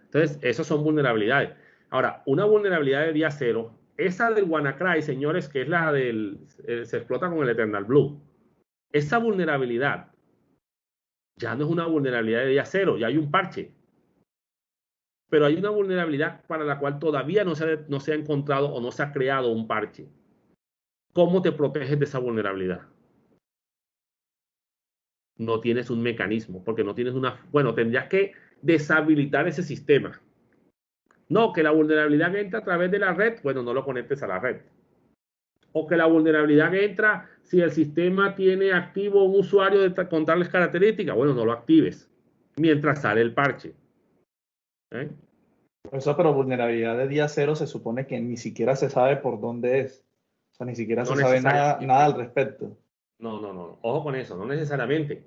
Entonces, esas son vulnerabilidades. Ahora, una vulnerabilidad de día cero, esa del WannaCry, señores, que es la se explota con el Eternal Blue. Esa vulnerabilidad ya no es una vulnerabilidad de día cero, ya hay un parche. Pero hay una vulnerabilidad para la cual todavía no se ha encontrado o no se ha creado un parche. ¿Cómo te proteges de esa vulnerabilidad? No tienes un mecanismo, porque no tienes bueno, tendrías que deshabilitar ese sistema. No, que la vulnerabilidad entra a través de la red, bueno, no lo conectes a la red. O que la vulnerabilidad entra si el sistema tiene activo un usuario con tales características, bueno, no lo actives mientras sale el parche. Eso, pero vulnerabilidad de día cero se supone que ni siquiera se sabe por dónde es. O sea, ni siquiera se sabe nada al respecto. No. Ojo con eso, no necesariamente.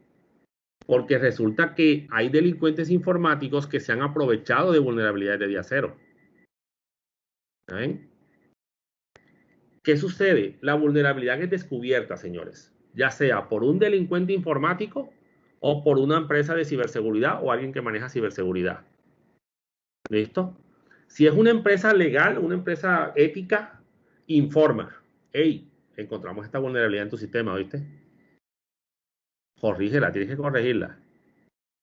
Porque resulta que hay delincuentes informáticos que se han aprovechado de vulnerabilidades de día cero. ¿Qué sucede? La vulnerabilidad es descubierta, señores. Ya sea por un delincuente informático o por una empresa de ciberseguridad o alguien que maneja ciberseguridad. ¿Listo? Si es una empresa legal, una empresa ética, informa. Hey, encontramos esta vulnerabilidad en tu sistema, ¿viste? Corrígela, tienes que corregirla.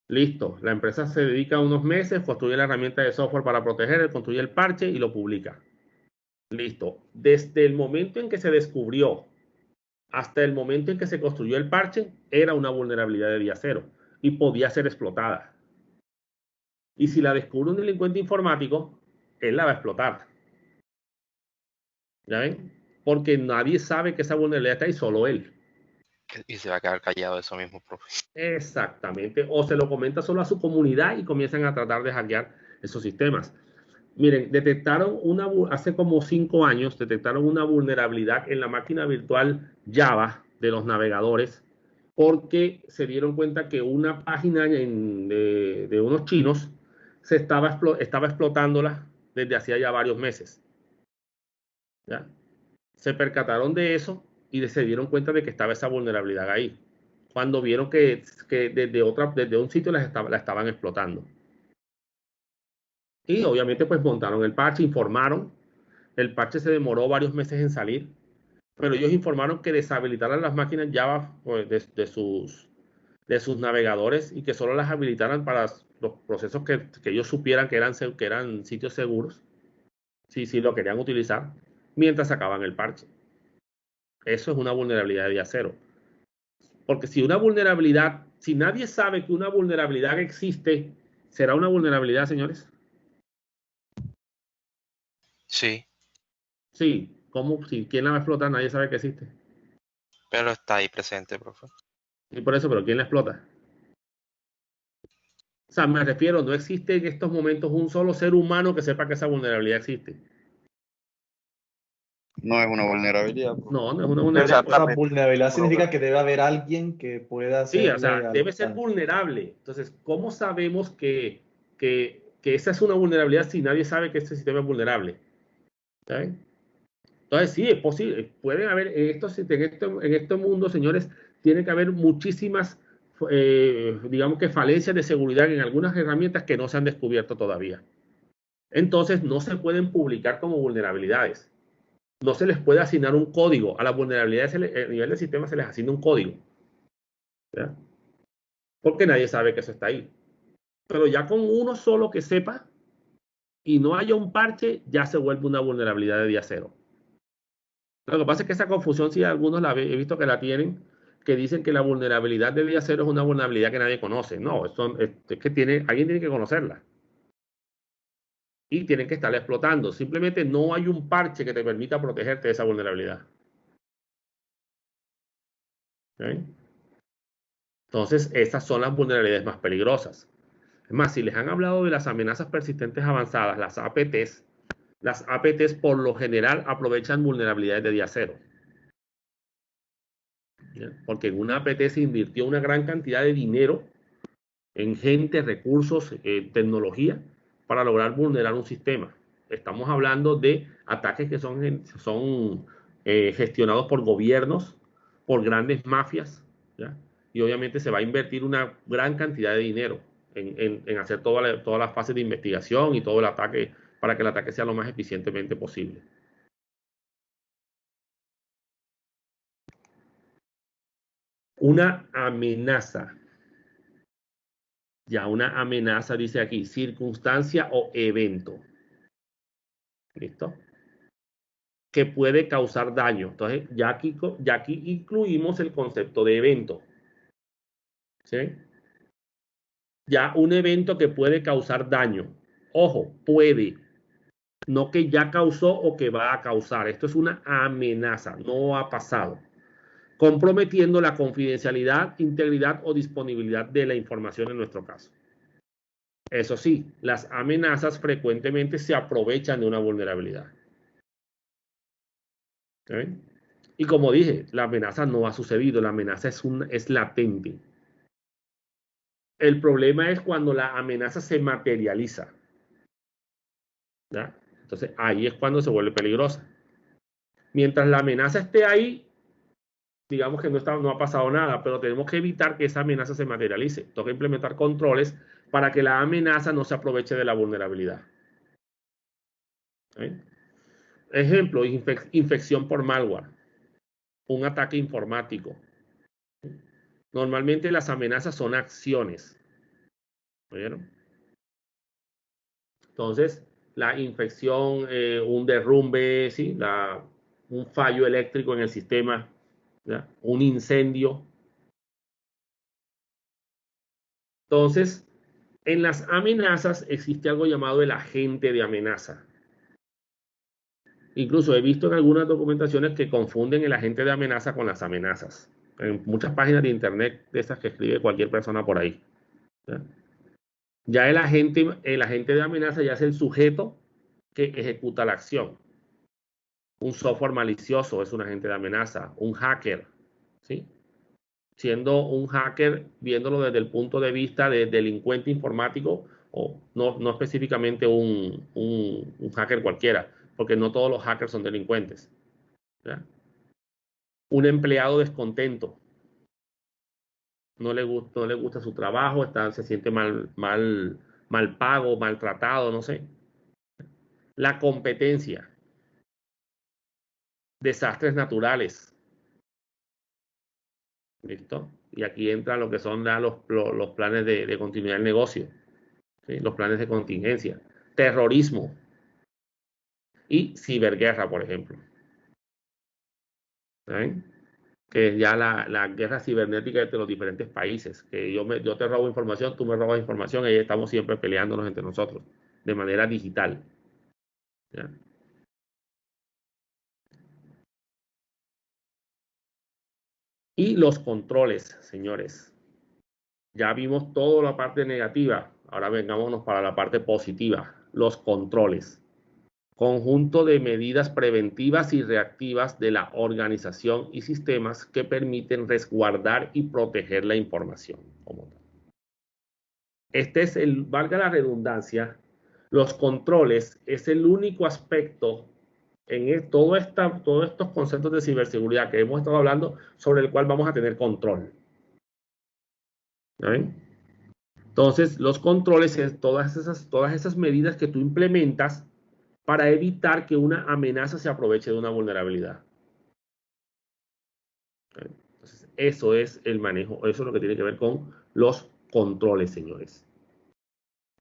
Listo, la empresa se dedica unos meses, construye la herramienta de software para proteger, construye el parche y lo publica. Listo. Desde el momento en que se descubrió hasta el momento en que se construyó el parche, era una vulnerabilidad de día cero y podía ser explotada. Y si la descubre un delincuente informático, él la va a explotar. ¿Ya ven? Porque nadie sabe que esa vulnerabilidad está ahí, solo él. Y se va a quedar callado eso mismo, profe. Exactamente. O se lo comenta solo a su comunidad y comienzan a tratar de hackear esos sistemas. Miren, hace como 5 años, detectaron una vulnerabilidad en la máquina virtual Java de los navegadores porque se dieron cuenta que una página de unos chinos estaba explotándola desde hacía ya varios meses. ¿Ya? Se percataron de eso y se dieron cuenta de que estaba esa vulnerabilidad ahí. Cuando vieron que desde un sitio la estaban explotando. Y obviamente pues montaron el parche, informaron. El parche se demoró varios meses en salir, pero ellos informaron que deshabilitaran las máquinas Java pues, de sus navegadores y que solo las habilitaran para los procesos que ellos supieran que eran sitios seguros, si lo querían utilizar, mientras sacaban el parche. Eso es una vulnerabilidad de día cero. Porque si nadie sabe que una vulnerabilidad existe, ¿será una vulnerabilidad, señores? Sí. Sí, ¿cómo? Si ¿quién la va a explotar? Nadie sabe que existe. Pero está ahí presente, profe. Y por eso, ¿pero quién la explota? O sea, me refiero, no existe en estos momentos un solo ser humano que sepa que esa vulnerabilidad existe. No es una vulnerabilidad. No es una vulnerabilidad. O sea, vulnerabilidad significa que debe haber alguien que pueda hacer. Sí, o sea, debe ser vulnerable. Entonces, ¿cómo sabemos que esa es una vulnerabilidad si nadie sabe que este sistema es vulnerable? ¿Saben? Entonces, sí, es posible. Pueden haber, en este mundo, señores, tiene que haber muchísimas, digamos que falencias de seguridad en algunas herramientas que no se han descubierto todavía. Entonces, no se pueden publicar como vulnerabilidades. No se les puede asignar un código. A las vulnerabilidades a nivel del sistema se les asigna un código. ¿Ya? Porque nadie sabe que eso está ahí. Pero ya con uno solo que sepa y no haya un parche, ya se vuelve una vulnerabilidad de día cero. Lo que pasa es que esa confusión, si algunos he visto que la tienen, que dicen que la vulnerabilidad de día cero es una vulnerabilidad que nadie conoce. No, es que alguien tiene que conocerla. Y tienen que estarla explotando. Simplemente no hay un parche que te permita protegerte de esa vulnerabilidad. ¿Ok? Entonces, esas son las vulnerabilidades más peligrosas. Es más, si les han hablado de las amenazas persistentes avanzadas, las APTs por lo general aprovechan vulnerabilidades de día cero. ¿Ya? Porque en una APT se invirtió una gran cantidad de dinero en gente, recursos, tecnología para lograr vulnerar un sistema. Estamos hablando de ataques que son gestionados por gobiernos, por grandes mafias, ¿ya? Y obviamente se va a invertir una gran cantidad de dinero en hacer todas las fases de investigación y todo el ataque para que el ataque sea lo más eficientemente posible. Una amenaza. Ya una amenaza dice aquí, circunstancia o evento. ¿Listo? Que puede causar daño. Entonces, ya aquí incluimos el concepto de evento. ¿Sí? Ya un evento que puede causar daño. Ojo, puede. No que ya causó o que va a causar. Esto es una amenaza, no ha pasado. Comprometiendo la confidencialidad, integridad o disponibilidad de la información en nuestro caso. Eso sí, las amenazas frecuentemente se aprovechan de una vulnerabilidad. ¿Okay? Y como dije, la amenaza no ha sucedido, la amenaza es latente. El problema es cuando la amenaza se materializa. ¿Ya? Entonces ahí es cuando se vuelve peligrosa. Mientras la amenaza esté ahí, digamos que no ha pasado nada, pero tenemos que evitar que esa amenaza se materialice. Toca implementar controles para que la amenaza no se aproveche de la vulnerabilidad. ¿Okay? Ejemplo, infección por malware, un ataque informático. Normalmente las amenazas son acciones. ¿Oyeron? Entonces, la infección, un derrumbe, ¿sí? Un fallo eléctrico en el sistema, ¿ya? Un incendio. Entonces, en las amenazas existe algo llamado el agente de amenaza. Incluso he visto en algunas documentaciones que confunden el agente de amenaza con las amenazas. En muchas páginas de internet de esas que escribe cualquier persona por ahí. ¿Ya? Ya el agente de amenaza ya es el sujeto que ejecuta la acción. Un software malicioso es un agente de amenaza. Un hacker, ¿sí? Siendo un hacker, viéndolo desde el punto de vista de delincuente informático, o no específicamente un hacker cualquiera, porque no todos los hackers son delincuentes. ¿Ya? Un empleado descontento. No le gusta su trabajo, se siente mal pago, maltratado, no sé. La competencia. Desastres naturales. ¿Listo? Y aquí entra lo que son los planes de continuidad del negocio, ¿sí? Los planes de contingencia. Terrorismo. Y ciberguerra, por ejemplo. ¿Saben? Que es ya la guerra cibernética entre los diferentes países. Que yo te robo información, tú me robas información, y ahí estamos siempre peleándonos entre nosotros, de manera digital. ¿Ya? Y los controles, señores. Ya vimos toda la parte negativa. Ahora vengámonos para la parte positiva. Los controles. Conjunto de medidas preventivas y reactivas de la organización y sistemas que permiten resguardar y proteger la información. Este es valga la redundancia, los controles es el único aspecto en todos estos conceptos de ciberseguridad que hemos estado hablando sobre el cual vamos a tener control. ¿Saben? Entonces, los controles es todas esas medidas que tú implementas para evitar que una amenaza se aproveche de una vulnerabilidad. Entonces, eso es el manejo, eso es lo que tiene que ver con los controles, señores.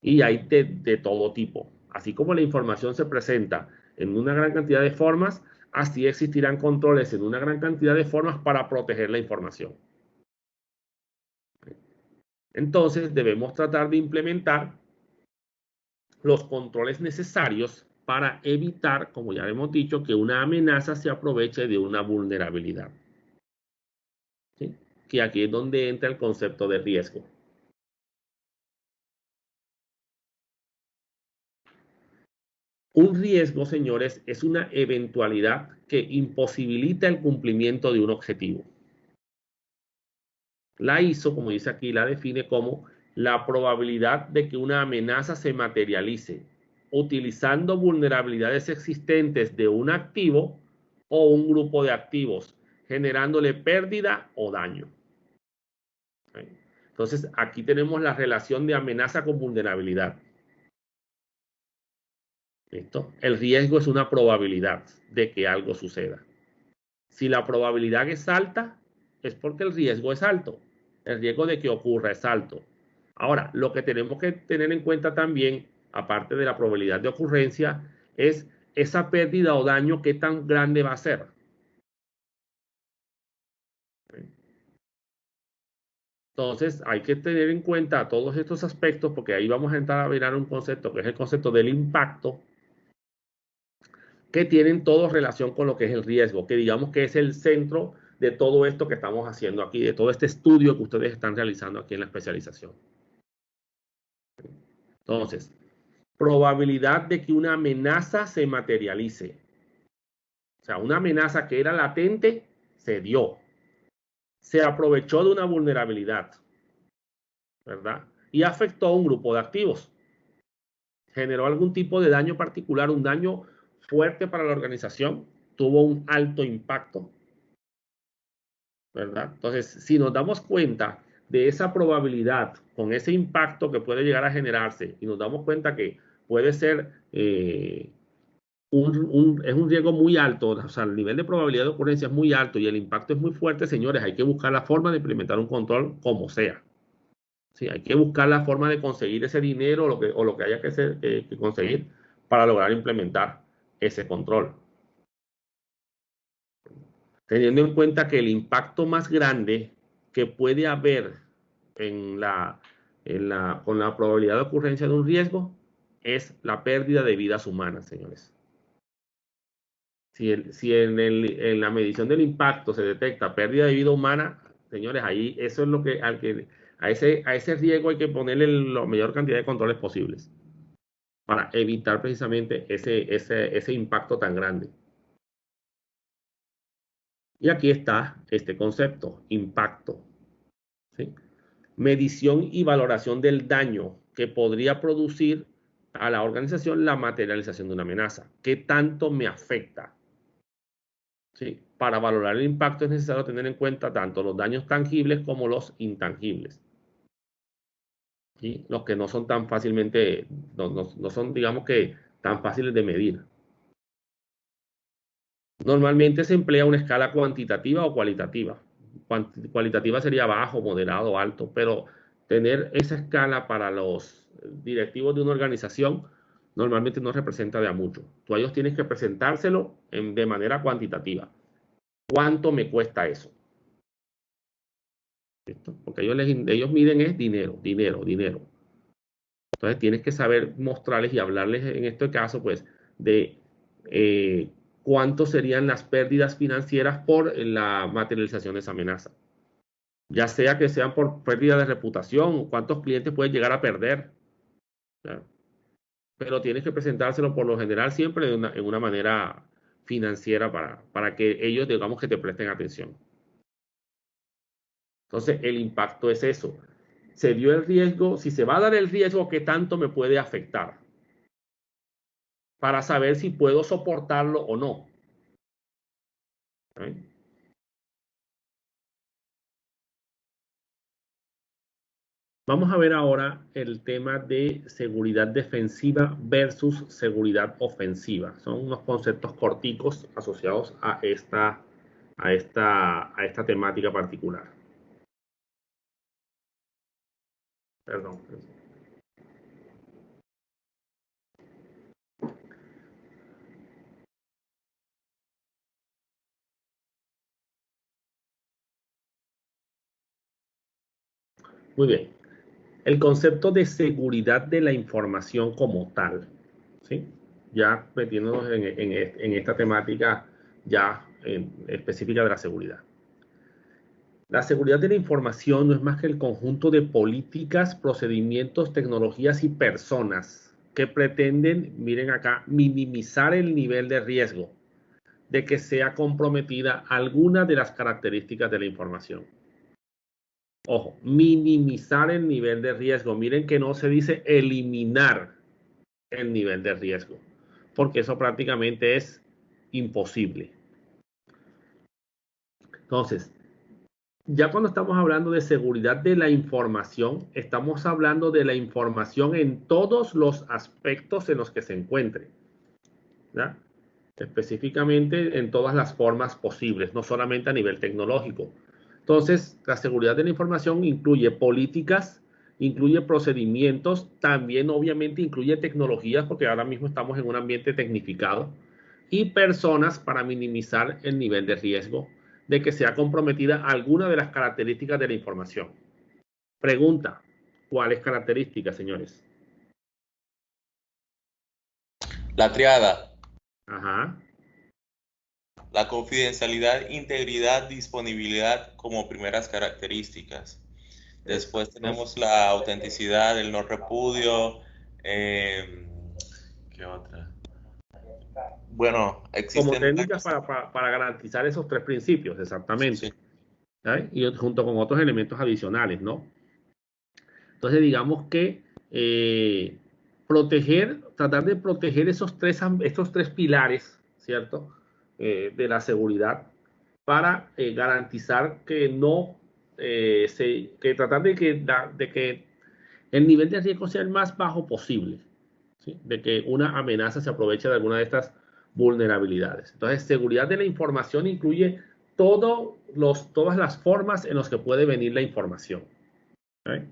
Y hay de todo tipo. Así como la información se presenta en una gran cantidad de formas, así existirán controles en una gran cantidad de formas para proteger la información. Entonces, debemos tratar de implementar los controles necesarios para evitar, como ya hemos dicho, que una amenaza se aproveche de una vulnerabilidad. ¿sí? Que aquí es donde entra el concepto de riesgo. Un riesgo, señores, es una eventualidad que imposibilita el cumplimiento de un objetivo. La ISO, como dice aquí, la define como la probabilidad de que una amenaza se materialice utilizando vulnerabilidades existentes de un activo o un grupo de activos, generándole pérdida o daño. Entonces, aquí tenemos la relación de amenaza con vulnerabilidad. ¿Listo? El riesgo es una probabilidad de que algo suceda. Si la probabilidad es alta, es porque el riesgo es alto. El riesgo de que ocurra es alto. Ahora, lo que tenemos que tener en cuenta también, aparte de la probabilidad de ocurrencia, es esa pérdida o daño, qué tan grande va a ser. Entonces, hay que tener en cuenta todos estos aspectos, porque ahí vamos a entrar a mirar un concepto, que es el concepto del impacto, que tienen todo relación con lo que es el riesgo, que digamos que es el centro de todo esto que estamos haciendo aquí, de todo este estudio que ustedes están realizando aquí en la especialización. Entonces, probabilidad de que una amenaza se materialice. O sea, una amenaza que era latente se dio. Se aprovechó de una vulnerabilidad, ¿verdad? Y afectó a un grupo de activos. Generó algún tipo de daño particular, un daño fuerte para la organización, tuvo un alto impacto, ¿verdad? Entonces, si nos damos cuenta de esa probabilidad con ese impacto que puede llegar a generarse y nos damos cuenta que puede ser es un riesgo muy alto, o sea, el nivel de probabilidad de ocurrencia es muy alto y el impacto es muy fuerte, señores, hay que buscar la forma de implementar un control como sea. Sí, hay que buscar la forma de conseguir ese dinero o lo que haya que conseguir para lograr implementar ese control. Teniendo en cuenta que el impacto más grande que puede haber con la probabilidad de ocurrencia de un riesgo es la pérdida de vidas humanas, señores. Si en la medición del impacto se detecta pérdida de vida humana, señores, ahí eso es lo que a ese riesgo hay que ponerle la mayor cantidad de controles posibles para evitar precisamente ese impacto tan grande. Y aquí está este concepto, impacto. ¿Sí? Medición y valoración del daño que podría producir a la organización la materialización de una amenaza. ¿Qué tanto me afecta? ¿Sí? Para valorar el impacto es necesario tener en cuenta tanto los daños tangibles como los intangibles. ¿Sí? Los que no son tan fácilmente, no son, digamos que, tan fáciles de medir. Normalmente se emplea una escala cuantitativa o cualitativa. Cualitativa sería bajo, moderado, alto, pero tener esa escala para los directivos de una organización normalmente no representa de a mucho. Tú a ellos tienes que presentárselo de manera cuantitativa. ¿Cuánto me cuesta eso? ¿Listo? Porque ellos miden es dinero, dinero, dinero. Entonces tienes que saber mostrarles y hablarles en este caso, pues, de cuánto serían las pérdidas financieras por la materialización de esa amenaza. Ya sea que sean por pérdida de reputación, cuántos clientes puedes llegar a perder. ¿Claro? Pero tienes que presentárselo por lo general siempre en una manera financiera para que ellos, digamos, que te presten atención. Entonces, el impacto es eso. Se dio el riesgo, si se va a dar el riesgo, ¿qué tanto me puede afectar? Para saber si puedo soportarlo o no. ¿Sí? Vamos a ver ahora el tema de seguridad defensiva versus seguridad ofensiva. Son unos conceptos corticos asociados a esta temática particular. Perdón. Muy bien. El concepto de seguridad de la información como tal, ¿sí? Ya metiéndonos en esta temática ya específica de la seguridad. La seguridad de la información no es más que el conjunto de políticas, procedimientos, tecnologías y personas que pretenden, miren acá, minimizar el nivel de riesgo de que sea comprometida alguna de las características de la información. Ojo, minimizar el nivel de riesgo. Miren que no se dice eliminar el nivel de riesgo, porque eso prácticamente es imposible. Entonces, ya cuando estamos hablando de seguridad de la información, estamos hablando de la información en todos los aspectos en los que se encuentre, ¿ya? Específicamente en todas las formas posibles, no solamente a nivel tecnológico. Entonces, la seguridad de la información incluye políticas, incluye procedimientos, también obviamente incluye tecnologías, porque ahora mismo estamos en un ambiente tecnificado, y personas para minimizar el nivel de riesgo de que sea comprometida alguna de las características de la información. Pregunta, ¿cuáles características, señores? La triada. Ajá. La confidencialidad, integridad, disponibilidad como primeras características. Después tenemos la autenticidad, el no repudio. ¿Qué otra? Bueno, existen como técnicas para garantizar esos tres principios, exactamente. Sí. Y junto con otros elementos adicionales, ¿no? Entonces, digamos que tratar de proteger estos tres pilares, ¿cierto? De la seguridad para garantizar que no que tratar de que el nivel de riesgo sea el más bajo posible, ¿sí? De que una amenaza se aproveche de alguna de estas vulnerabilidades. Entonces, seguridad de la información incluye todas las formas en las que puede venir la información. ¿Okay?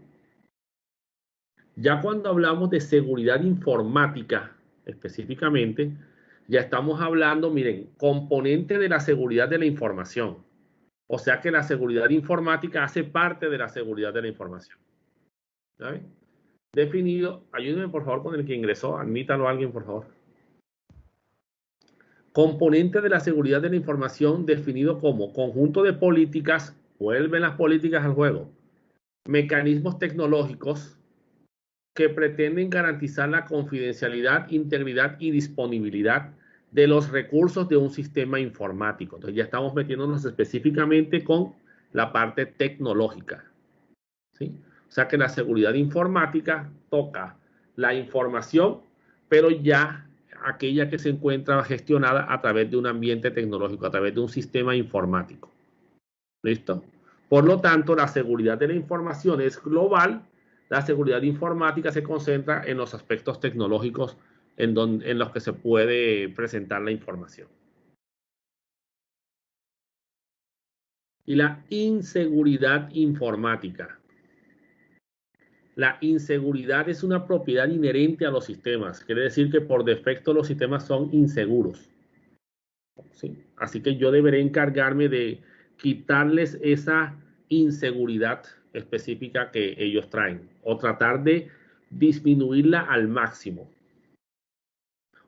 Ya cuando hablamos de seguridad informática, específicamente, ya estamos hablando, miren, componente de la seguridad de la información. O sea que la seguridad informática hace parte de la seguridad de la información. ¿Saben? Definido, ayúdenme por favor con el que ingresó, admítalo a alguien por favor. Componente de la seguridad de la información definido como conjunto de políticas, vuelven las políticas al juego, mecanismos tecnológicos que pretenden garantizar la confidencialidad, integridad y disponibilidad de los recursos de un sistema informático. Entonces ya estamos metiéndonos específicamente con la parte tecnológica, ¿sí? O sea que la seguridad informática toca la información, pero ya aquella que se encuentra gestionada a través de un ambiente tecnológico, a través de un sistema informático. ¿Listo? Por lo tanto, la seguridad de la información es global. La seguridad informática se concentra en los aspectos tecnológicos en los que se puede presentar la información. Y la inseguridad informática. La inseguridad es una propiedad inherente a los sistemas. Quiere decir que por defecto los sistemas son inseguros. ¿Sí? Así que yo deberé encargarme de quitarles esa inseguridad específica que ellos traen o tratar de disminuirla al máximo.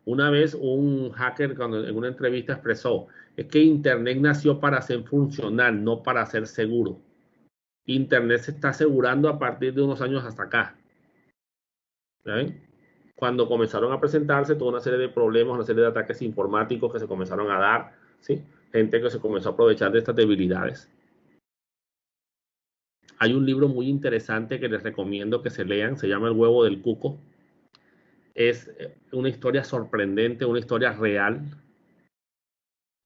Una vez un hacker en una entrevista expresó, es que Internet nació para ser funcional, no para ser seguro. Internet se está asegurando a partir de unos años hasta acá. ¿Ven? Cuando comenzaron a presentarse toda una serie de problemas, una serie de ataques informáticos que se comenzaron a dar, ¿sí? Gente que se comenzó a aprovechar de estas debilidades. Hay un libro muy interesante que les recomiendo que se lean, se llama El huevo del cuco. Es una historia sorprendente, una historia real.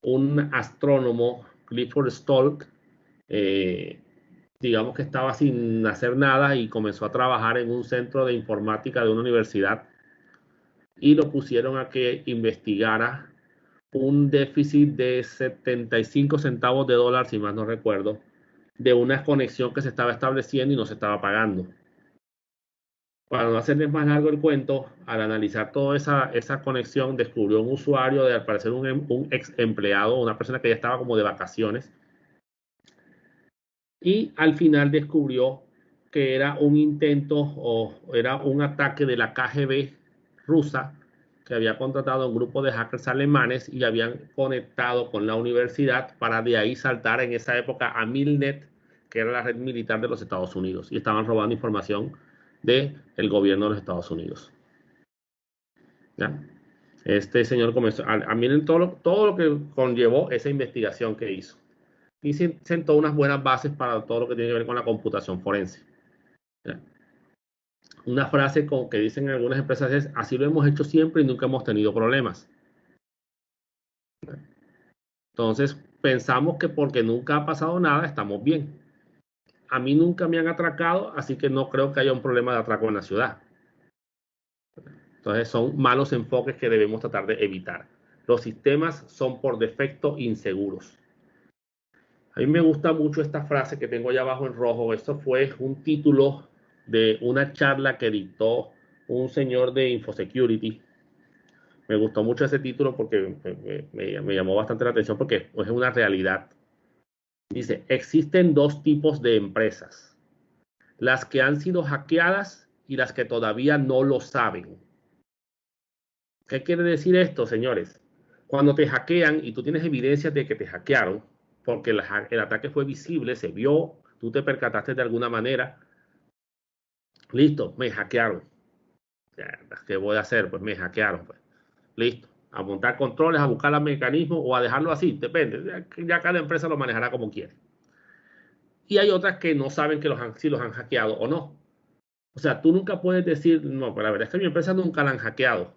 Un astrónomo, Clifford Stoll, digamos que estaba sin hacer nada y comenzó a trabajar en un centro de informática de una universidad y lo pusieron a que investigara un déficit de 75 centavos de dólar, si más no recuerdo, de una conexión que se estaba estableciendo y no se estaba pagando. Para no hacerles más largo el cuento, al analizar toda esa conexión, descubrió un usuario, al parecer un ex empleado, una persona que ya estaba como de vacaciones, y al final descubrió que era un intento o era un ataque de la KGB rusa que había contratado a un grupo de hackers alemanes y habían conectado con la universidad para de ahí saltar en esa época a Milnet que era la red militar de los Estados Unidos, y estaban robando información del gobierno de los Estados Unidos. ¿Ya? Este señor comenzó, miren todo lo que conllevó esa investigación que hizo. Y sentó unas buenas bases para todo lo que tiene que ver con la computación forense. ¿Ya? Una frase que dicen en algunas empresas es: así lo hemos hecho siempre y nunca hemos tenido problemas. ¿Ya? Entonces, pensamos que porque nunca ha pasado nada, estamos bien. A mí nunca me han atracado, así que no creo que haya un problema de atraco en la ciudad. Entonces, son malos enfoques que debemos tratar de evitar. Los sistemas son por defecto inseguros. A mí me gusta mucho esta frase que tengo allá abajo en rojo. Esto fue un título de una charla que dictó un señor de InfoSecurity. Me gustó mucho ese título porque me llamó bastante la atención, porque es una realidad. Dice: existen dos tipos de empresas: las que han sido hackeadas y las que todavía no lo saben. ¿Qué quiere decir esto, señores? Cuando te hackean y tú tienes evidencia de que te hackearon, porque el ataque fue visible, se vio, tú te percataste de alguna manera. Listo, me hackearon. ¿Qué voy a hacer? Pues me hackearon. Pues. Listo, a montar controles, a buscar los mecanismos o a dejarlo así, depende. Ya cada empresa lo manejará como quiere. Y hay otras que no saben que si los han hackeado o no. O sea, tú nunca puedes decir: no, pero la verdad es que mi empresa nunca la han hackeado.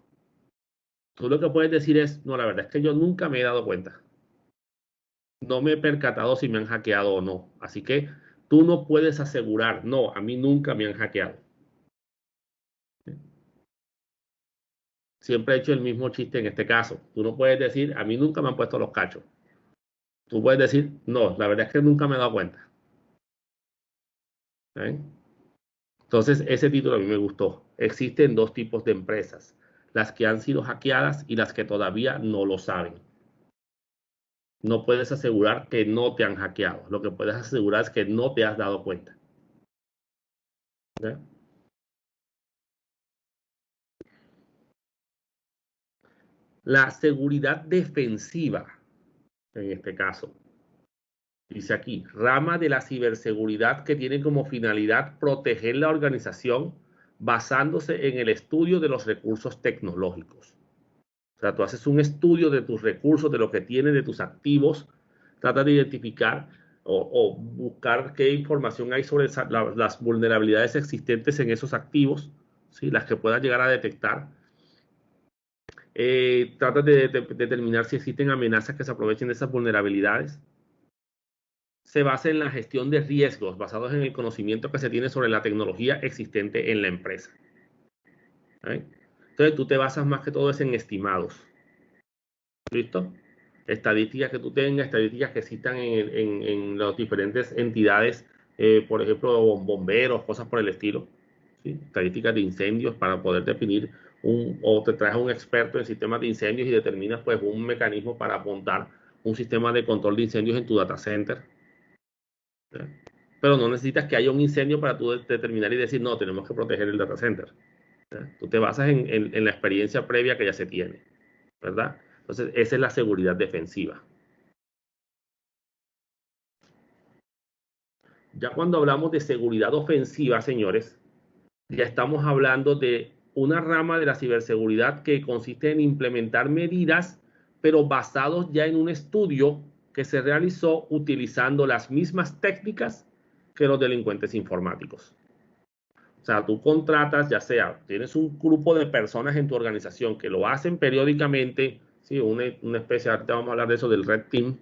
Tú lo que puedes decir es: no, la verdad es que yo nunca me he dado cuenta. No me he percatado si me han hackeado o no. Así que tú no puedes asegurar: no, a mí nunca me han hackeado. Siempre he hecho el mismo chiste en este caso. Tú no puedes decir: a mí nunca me han puesto los cachos. Tú puedes decir: no, la verdad es que nunca me he dado cuenta. Entonces, ese título a mí me gustó. Existen dos tipos de empresas: las que han sido hackeadas y las que todavía no lo saben. No puedes asegurar que no te han hackeado. Lo que puedes asegurar es que no te has dado cuenta. ¿Okay? La seguridad defensiva, en este caso, dice aquí: rama de la ciberseguridad que tiene como finalidad proteger la organización basándose en el estudio de los recursos tecnológicos. O sea, tú haces un estudio de tus recursos, de lo que tienes, de tus activos, tratas de identificar o buscar qué información hay sobre las vulnerabilidades existentes en esos activos, ¿sí? Las que puedas llegar a detectar. Tratas de determinar si existen amenazas que se aprovechen de esas vulnerabilidades. Se basa en la gestión de riesgos basados en el conocimiento que se tiene sobre la tecnología existente en la empresa. Entonces tú te basas más que todo en estimados. ¿Listo? Estadísticas que tú tengas, estadísticas que existan en las diferentes entidades, por ejemplo, bomberos, cosas por el estilo. ¿Sí? Estadísticas de incendios para poder definir o te traes a un experto en sistemas de incendios y determinas pues un mecanismo para montar un sistema de control de incendios en tu data center. ¿Sí? Pero no necesitas que haya un incendio para tú determinar y decir: no, tenemos que proteger el data center. ¿Sí? Tú te basas en la experiencia previa que ya se tiene, ¿verdad? Entonces, esa es la seguridad defensiva. Ya cuando hablamos de seguridad ofensiva, señores, ya estamos hablando de una rama de la ciberseguridad que consiste en implementar medidas, pero basados ya en un estudio que se realizó utilizando las mismas técnicas que los delincuentes informáticos. O sea, tú contratas, ya sea, tienes un grupo de personas en tu organización que lo hacen periódicamente, ¿sí? Una especie, ahorita vamos a hablar de eso, del Red Team,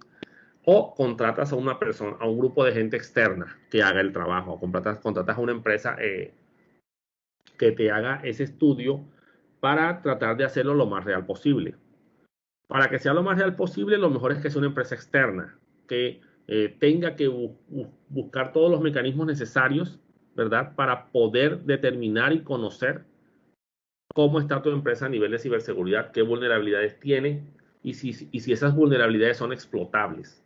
o contratas a una persona, a un grupo de gente externa que haga el trabajo, o contratas a una empresa que te haga ese estudio para tratar de hacerlo lo más real posible. Para que sea lo más real posible, lo mejor es que sea una empresa externa, que tenga que buscar todos los mecanismos necesarios, ¿verdad?, para poder determinar y conocer cómo está tu empresa a nivel de ciberseguridad, qué vulnerabilidades tiene y si esas vulnerabilidades son explotables.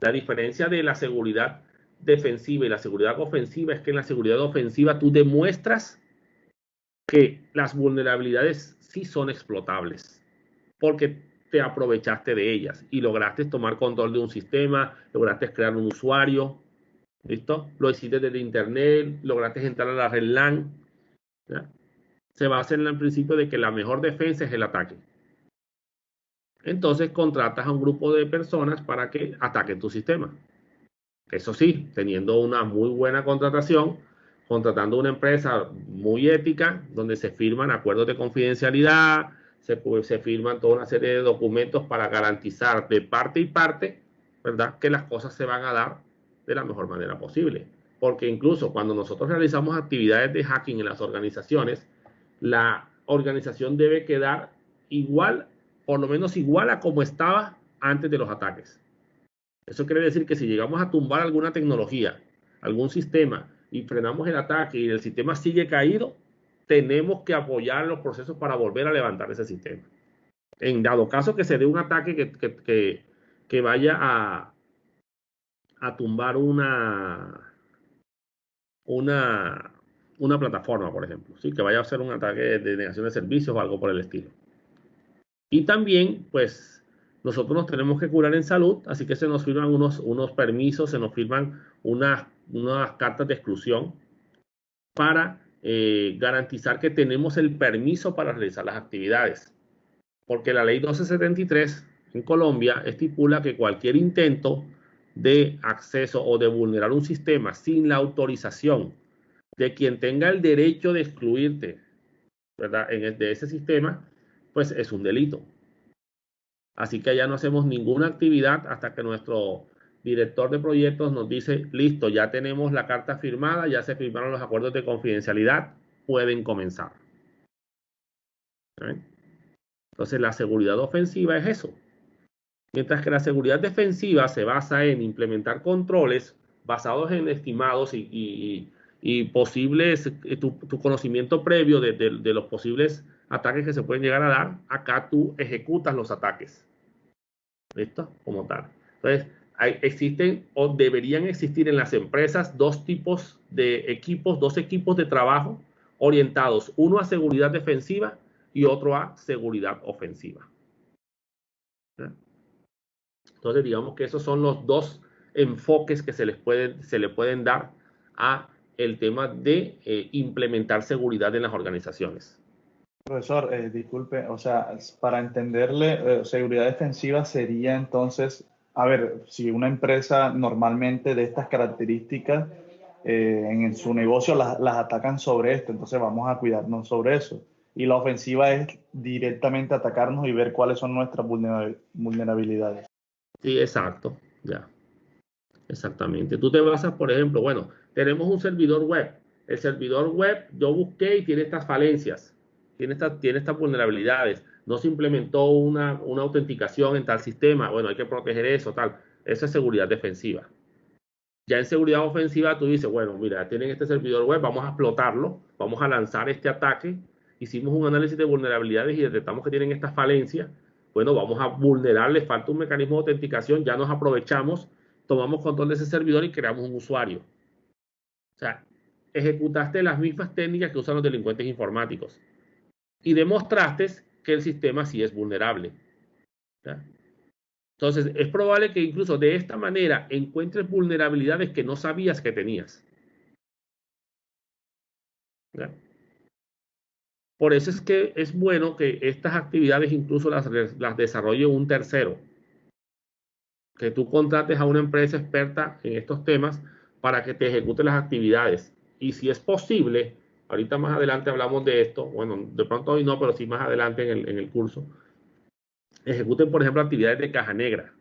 La diferencia de la seguridad defensiva y la seguridad ofensiva es que en la seguridad ofensiva tú demuestras que las vulnerabilidades sí son explotables, porque te aprovechaste de ellas y lograste tomar control de un sistema, lograste crear un usuario, ¿Listo? Lo hiciste desde internet, lograste entrar a la red LAN. ¿Ya? Se basa en el principio de que la mejor defensa es el ataque. Entonces contratas a un grupo de personas para que ataquen tu sistema. Eso sí, teniendo una muy buena contratación, contratando una empresa muy ética, donde se firman acuerdos de confidencialidad, se firman toda una serie de documentos para garantizar de parte y parte, ¿verdad?, que las cosas se van a dar de la mejor manera posible. Porque incluso cuando nosotros realizamos actividades de hacking en las organizaciones, la organización debe quedar igual, por lo menos igual a como estaba antes de los ataques. Eso quiere decir que si llegamos a tumbar alguna tecnología, algún sistema, y frenamos el ataque y el sistema sigue caído, tenemos que apoyar los procesos para volver a levantar ese sistema. En dado caso que se dé un ataque que vaya a tumbar una plataforma, por ejemplo, ¿sí? Que vaya a ser un ataque de negación de servicios o algo por el estilo. Y también, pues, nosotros nos tenemos que curar en salud, así que se nos firman unos permisos, se nos firman unas cartas de exclusión para garantizar que tenemos el permiso para realizar las actividades. Porque la ley 1273 en Colombia estipula que cualquier intento de acceso o de vulnerar un sistema sin la autorización de quien tenga el derecho de excluirte, ¿verdad?, de ese sistema, pues es un delito. Así que ya no hacemos ninguna actividad hasta que nuestro director de proyectos nos dice, listo, ya tenemos la carta firmada, ya se firmaron los acuerdos de confidencialidad, pueden comenzar. ¿Sí? Entonces la seguridad ofensiva es eso. Mientras que la seguridad defensiva se basa en implementar controles basados en estimados y posibles, tu conocimiento previo de los posibles ataques que se pueden llegar a dar, acá tú ejecutas los ataques. ¿Listo? Como tal. Entonces, existen o deberían existir en las empresas dos tipos de equipos, dos equipos de trabajo orientados, uno a seguridad defensiva y otro a seguridad ofensiva. ¿Sí? Entonces, digamos que esos son los dos enfoques que se le pueden dar a el tema de implementar seguridad en las organizaciones. Profesor, disculpe, o sea, para entenderle, seguridad defensiva sería entonces, a ver, si una empresa normalmente de estas características en su negocio las atacan sobre esto, entonces vamos a cuidarnos sobre eso. Y la ofensiva es directamente atacarnos y ver cuáles son nuestras vulnerabilidades. Sí, exacto, ya. Exactamente. Tú te basas, por ejemplo, bueno, tenemos un servidor web. El servidor web, yo busqué y tiene estas falencias, tiene estas vulnerabilidades. No se implementó una autenticación en tal sistema. Bueno, hay que proteger eso, tal. Esa es seguridad defensiva. Ya en seguridad ofensiva tú dices, bueno, mira, tienen este servidor web, vamos a explotarlo, vamos a lanzar este ataque. Hicimos un análisis de vulnerabilidades y detectamos que tienen estas falencias. Bueno, vamos a vulnerarle, falta un mecanismo de autenticación, ya nos aprovechamos, tomamos control de ese servidor y creamos un usuario. O sea, ejecutaste las mismas técnicas que usan los delincuentes informáticos y demostraste que el sistema sí es vulnerable. ¿Ya? Entonces, es probable que incluso de esta manera encuentres vulnerabilidades que no sabías que tenías. ¿Ya? Por eso es que es bueno que estas actividades incluso las desarrolle un tercero. Que tú contrates a una empresa experta en estos temas para que te ejecute las actividades. Y si es posible, ahorita más adelante hablamos de esto, bueno, de pronto hoy no, pero sí más adelante en el curso, ejecuten, por ejemplo, actividades de caja negra.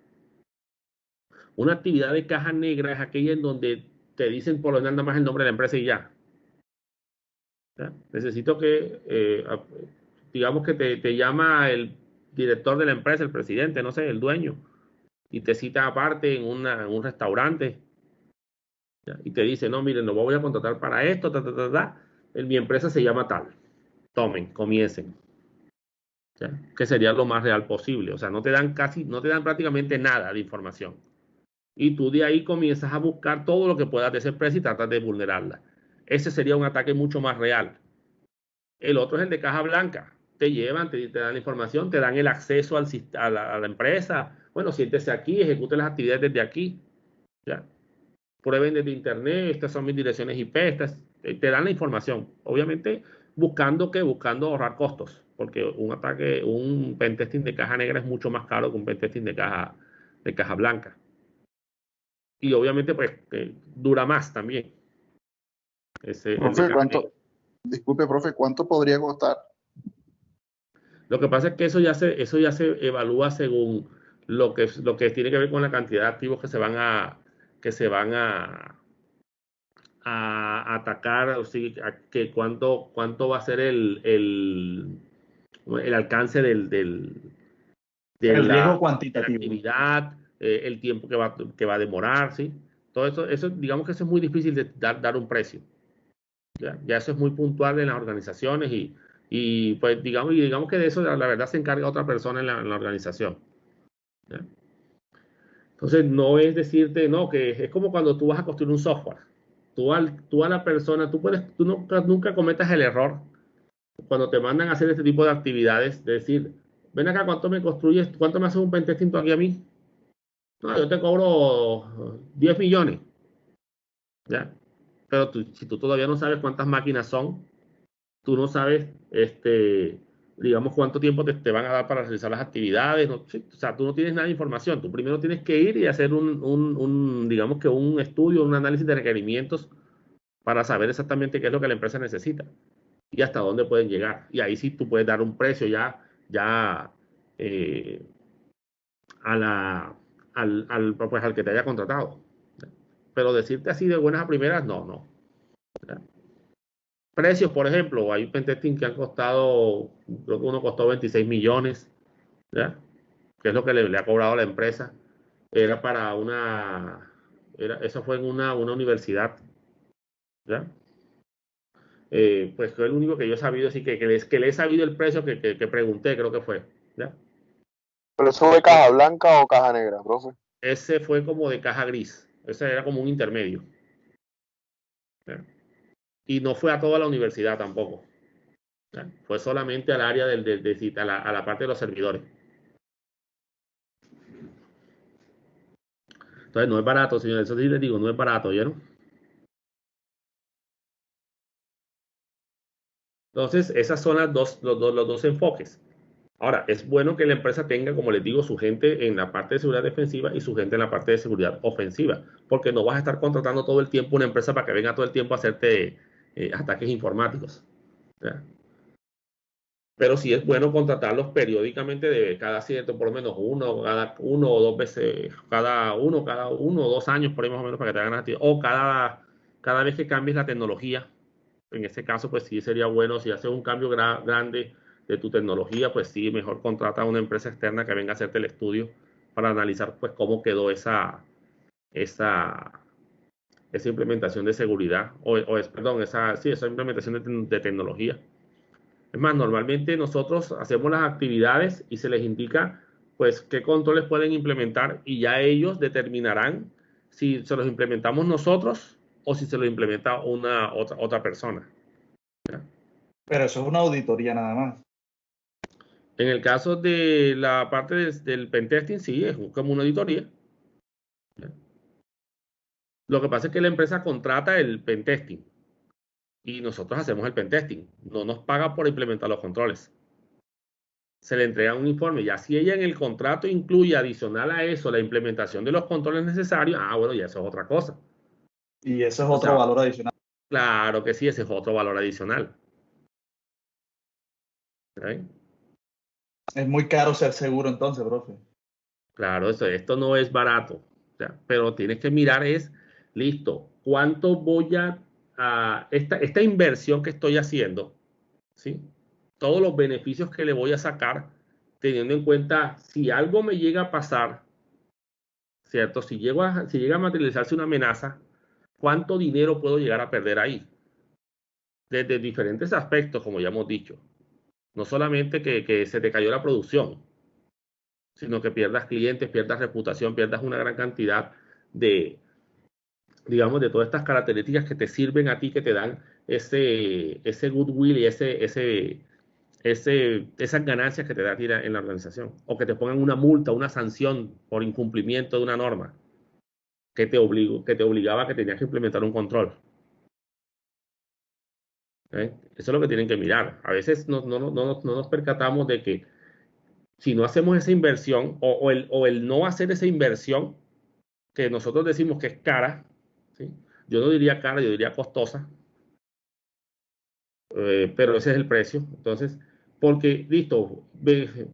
Una actividad de caja negra es aquella en donde te dicen por lo menos nada más el nombre de la empresa y ya. ¿Ya? Necesito que, digamos que te llama el director de la empresa, el presidente, no sé, el dueño, y te cita aparte en un restaurante, ¿ya? Y te dice, no, miren, lo voy a contratar para esto, mi empresa se llama tal. Tomen, comiencen. ¿Ya? Que sería lo más real posible. O sea, no te dan prácticamente nada de información. Y tú de ahí comienzas a buscar todo lo que puedas de esa empresa y tratas de vulnerarla. Ese sería un ataque mucho más real. El otro es el de caja blanca. Te llevan, te dan la información, te dan el acceso a la empresa. Bueno, siéntese aquí, ejecute las actividades desde aquí. ¿Ya? prueben desde internet, estas son mis direcciones IP, te dan la información. Obviamente buscando ahorrar costos, porque un pentesting de caja negra es mucho más caro que un pentesting de caja blanca. Y obviamente pues dura más también. Profe, disculpe, profe, ¿cuánto podría costar? Lo que pasa es que eso ya se evalúa según lo que tiene que ver con la cantidad de activos que se van a atacar, o sí, cuánto va a ser el alcance de riesgo la cuantitativo. actividad, el tiempo que va a demorar, ¿sí? Todo eso, digamos que eso es muy difícil de dar un precio. Ya eso es muy puntual en las organizaciones y pues digamos que de eso la verdad se encarga otra persona en la organización. ¿Ya? Entonces no es decirte, no, que es como cuando tú vas a construir un software. Tú a la persona, tú nunca cometas el error cuando te mandan a hacer este tipo de actividades, de decir, ven acá, ¿cuánto me construyes? ¿Cuánto me haces un pentesting tú aquí a mí? No, yo te cobro 10 millones. ¿Ya? Pero si tú todavía no sabes cuántas máquinas son, tú no sabes, digamos, cuánto tiempo te van a dar para realizar las actividades. ¿No? Sí, o sea, tú no tienes nada de información. Tú primero tienes que ir y hacer digamos que un estudio, un análisis de requerimientos para saber exactamente qué es lo que la empresa necesita y hasta dónde pueden llegar. Y ahí sí tú puedes dar un precio ya al que te haya contratado. Pero decirte así de buenas a primeras, no. ¿Ya? Precios, por ejemplo, hay pentesting que han costado, creo que uno costó 26 millones, ¿ya? Que es lo que le ha cobrado la empresa. Era para eso fue en una universidad, ¿ya? Pues fue el único que yo he sabido, así que le he sabido el precio que pregunté, creo que fue, ¿ya? ¿Pero eso fue caja blanca o caja negra, profe? Ese fue como de caja gris, ese era como un intermedio, ¿ya? Y no fue a toda la universidad tampoco, ¿ya? Fue solamente al área a la parte de los servidores. Entonces no es barato, señores, eso sí les digo, no es barato, ¿vieron? Entonces, esas son los dos enfoques. Ahora, es bueno que la empresa tenga, como les digo, su gente en la parte de seguridad defensiva y su gente en la parte de seguridad ofensiva, porque no vas a estar contratando todo el tiempo una empresa para que venga todo el tiempo a hacerte ataques informáticos, ¿ya? Pero sí es bueno contratarlos periódicamente de cada cierto, por lo menos uno o dos veces, cada uno o 2 años, por ahí más o menos, para que te hagan actividad. O cada vez que cambies la tecnología. En ese caso, pues sí sería bueno, si haces un cambio grande de tu tecnología, pues sí, mejor contrata a una empresa externa que venga a hacerte el estudio para analizar pues cómo quedó esa implementación de seguridad, perdón, esa implementación de tecnología. Es más, normalmente nosotros hacemos las actividades y se les indica pues qué controles pueden implementar y ya ellos determinarán si se los implementamos nosotros o si se lo implementa otra persona. ¿Ya? Pero eso es una auditoría nada más. En el caso de la parte del pentesting, sí, es como una auditoría. ¿Ya? Lo que pasa es que la empresa contrata el pentesting y nosotros hacemos el pentesting. No nos paga por implementar los controles. Se le entrega un informe. Ya si ella en el contrato incluye adicional a eso la implementación de los controles necesarios, bueno, ya eso es otra cosa. Y eso es otro valor adicional. Claro que sí, ese es otro valor adicional. ¿Sí? Es muy caro ser seguro entonces, profe. Claro, esto no es barato. Pero tienes que mirar listo, ¿cuánto voy esta inversión que estoy haciendo? ¿Sí? Todos los beneficios que le voy a sacar, teniendo en cuenta si algo me llega a pasar, ¿cierto? Si llega a materializarse una amenaza, ¿cuánto dinero puedo llegar a perder ahí? Desde diferentes aspectos, como ya hemos dicho. No solamente que se te cayó la producción, sino que pierdas clientes, pierdas reputación, pierdas una gran cantidad de todas estas características que te sirven a ti, que te dan ese goodwill y esas ganancias que te da a ti en la organización. O que te pongan una multa, una sanción por incumplimiento de una norma. que te obligaba a que tenías que implementar un control. Eso es lo que tienen que mirar. A veces no nos percatamos de que si no hacemos esa inversión o el no hacer esa inversión que nosotros decimos que es cara, ¿sí? Yo no diría cara, yo diría costosa, pero ese es el precio. Entonces, porque, listo,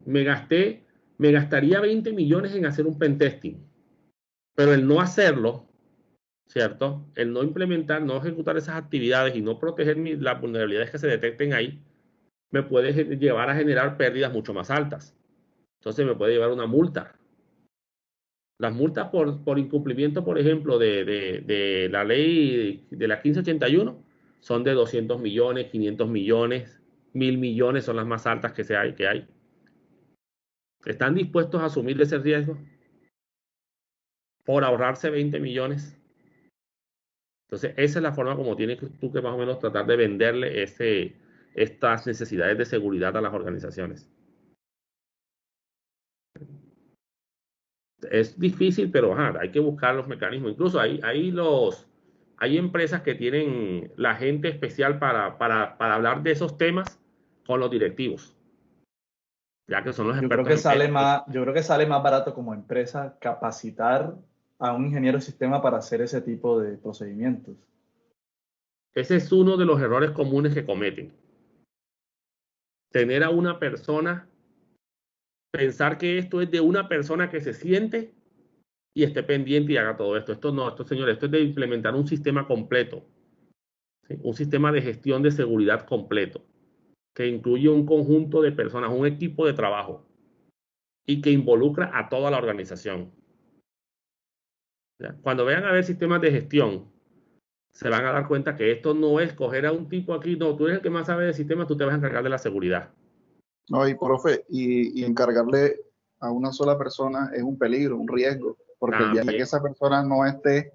me gastaría 20 millones en hacer un pentesting, pero el no hacerlo, ¿cierto? El no implementar, no ejecutar esas actividades y no proteger las vulnerabilidades que se detecten ahí, me puede llevar a generar pérdidas mucho más altas. Entonces me puede llevar una multa. Las multas por incumplimiento, por ejemplo, de la ley de la 1581 son de 200 millones, 500 millones, 1000 millones son las más altas que hay. ¿Están dispuestos a asumir ese riesgo por ahorrarse 20 millones? Entonces, esa es la forma como tienes tú que más o menos tratar de venderle estas necesidades de seguridad a las organizaciones. Es difícil, pero hay que buscar los mecanismos. Incluso hay empresas que tienen la gente especial para hablar de esos temas con los directivos, ya que son los expertos. Yo creo que sale más barato como empresa capacitar a un ingeniero de sistema para hacer ese tipo de procedimientos. Ese es uno de los errores comunes que cometen. Tener a una persona, pensar que esto es de una persona que se siente y esté pendiente y haga todo esto. Señores, esto es de implementar un sistema completo, ¿sí? Un sistema de gestión de seguridad completo, que incluye un conjunto de personas, un equipo de trabajo, y que involucra a toda la organización. ¿Ya? Cuando vean a ver sistemas de gestión, se van a dar cuenta que esto no es coger a un tipo aquí, no, tú eres el que más sabe de sistemas, tú te vas a encargar de la seguridad. No, y profe, y encargarle a una sola persona es un peligro, un riesgo, porque el día que esa persona no esté,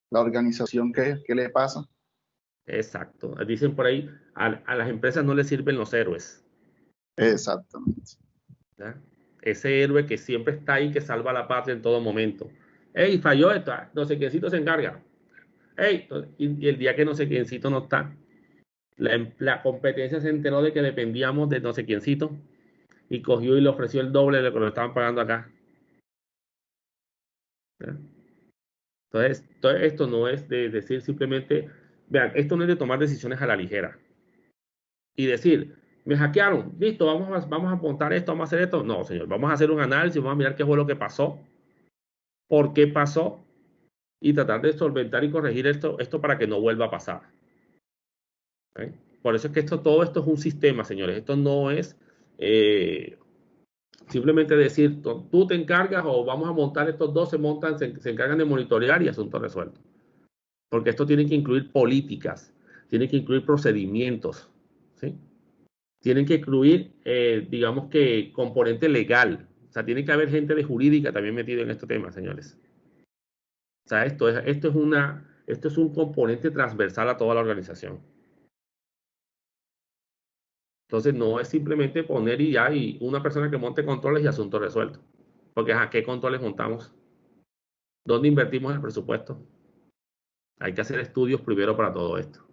la organización, ¿qué le pasa? Exacto. Dicen por ahí, a las empresas no les sirven los héroes. Exactamente. ¿Ya? Ese héroe que siempre está ahí, que salva a la patria en todo momento. ¡Ey, falló esto! No sé quiéncito se encarga. ¡Ey! Y el día que no sé quiéncito no está, la competencia se enteró de que dependíamos de no sé quiéncito y cogió y le ofreció el doble de lo que nos estaban pagando acá. ¿Ya? Entonces, esto no es de decir simplemente, vean, esto no es de tomar decisiones a la ligera y decir, me hackearon, listo, vamos a montar esto, vamos a hacer esto. No, señor, vamos a hacer un análisis, vamos a mirar qué fue lo que pasó, por qué pasó y tratar de solventar y corregir esto para que no vuelva a pasar. ¿Okay? Por eso es que todo esto es un sistema, señores. Esto no es simplemente decir, tú te encargas o vamos a montar estos dos, se encargan de monitorear y asunto resuelto. Porque esto tiene que incluir políticas, tiene que incluir procedimientos, ¿sí? Tienen que incluir, digamos que, componente legal. O sea, tiene que haber gente de jurídica también metida en este tema, señores. O sea, esto es un componente transversal a toda la organización. Entonces, no es simplemente poner y una persona que monte controles y asunto resuelto. Porque, ¿qué controles montamos? ¿Dónde invertimos el presupuesto? Hay que hacer estudios primero para todo esto.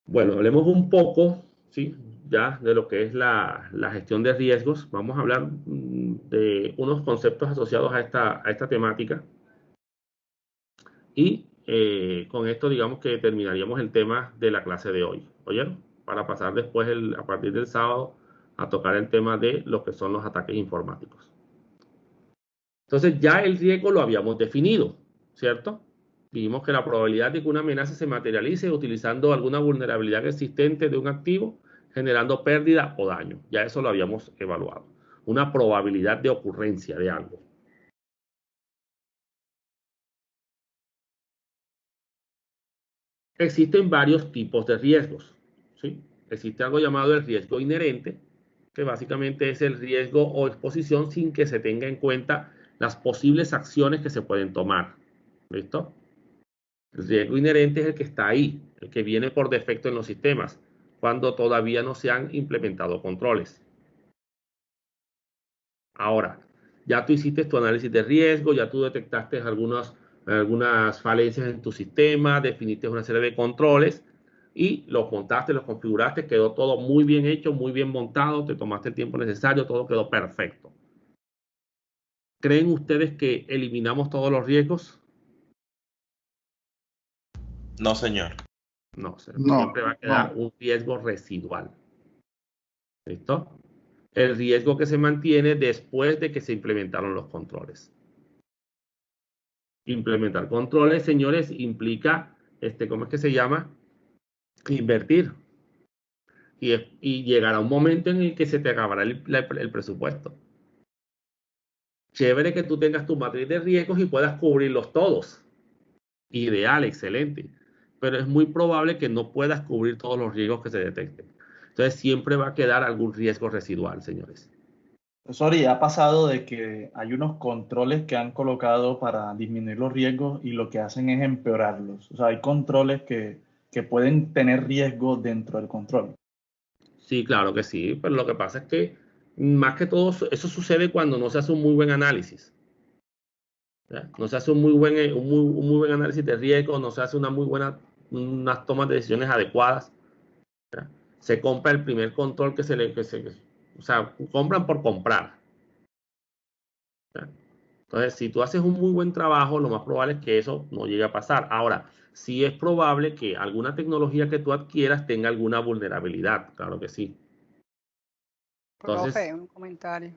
Bueno, hablemos un poco, ¿sí? Ya de lo que es la gestión de riesgos. Vamos a hablar de unos conceptos asociados a esta temática. Y con esto, digamos que terminaríamos el tema de la clase de hoy. ¿Oyeron? Para pasar después, a partir del sábado, a tocar el tema de lo que son los ataques informáticos. Entonces, ya el riesgo lo habíamos definido, ¿cierto? Vimos que la probabilidad de que una amenaza se materialice utilizando alguna vulnerabilidad existente de un activo, generando pérdida o daño. Ya eso lo habíamos evaluado. Una probabilidad de ocurrencia de algo. Existen varios tipos de riesgos, ¿sí? Existe algo llamado el riesgo inherente, que básicamente es el riesgo o exposición sin que se tenga en cuenta las posibles acciones que se pueden tomar. ¿Listo? El riesgo inherente es el que está ahí, el que viene por defecto en los sistemas, cuando todavía no se han implementado controles. Ahora, Ya tú hiciste tu análisis de riesgo, ya tú detectaste algunas falencias en tu sistema, definiste una serie de controles y los montaste, los configuraste, quedó todo muy bien hecho, muy bien montado, te tomaste el tiempo necesario, todo quedó perfecto. ¿Creen ustedes que eliminamos todos los riesgos? No, señor. No, No, siempre va a quedar no. un riesgo residual. ¿Listo? El riesgo que se mantiene después de que se implementaron los controles. Implementar controles, señores, implica, ¿cómo es que se llama? Invertir. Y llegará un momento en el que se te acabará el presupuesto. Chévere que tú tengas tu matriz de riesgos y puedas cubrirlos todos. Ideal, excelente. Pero es muy probable que no puedas cubrir todos los riesgos que se detecten. Entonces siempre va a quedar algún riesgo residual, señores. Sorry, ha pasado de que hay unos controles que han colocado para disminuir los riesgos y lo que hacen es empeorarlos. O sea, hay controles que pueden tener riesgo dentro del control. Sí, claro que sí, pero lo que pasa es que más que todo eso sucede cuando no se hace un muy buen análisis. ¿Ya? No se hace un muy buen análisis de riesgo, no se hace unas tomas de decisiones adecuadas. ¿Ya? Se compra el primer control o sea, compran por comprar. ¿Ya? Entonces, si tú haces un muy buen trabajo, lo más probable es que eso no llegue a pasar. Ahora, sí es probable que alguna tecnología que tú adquieras tenga alguna vulnerabilidad, claro que sí. Entonces, Profe, un comentario.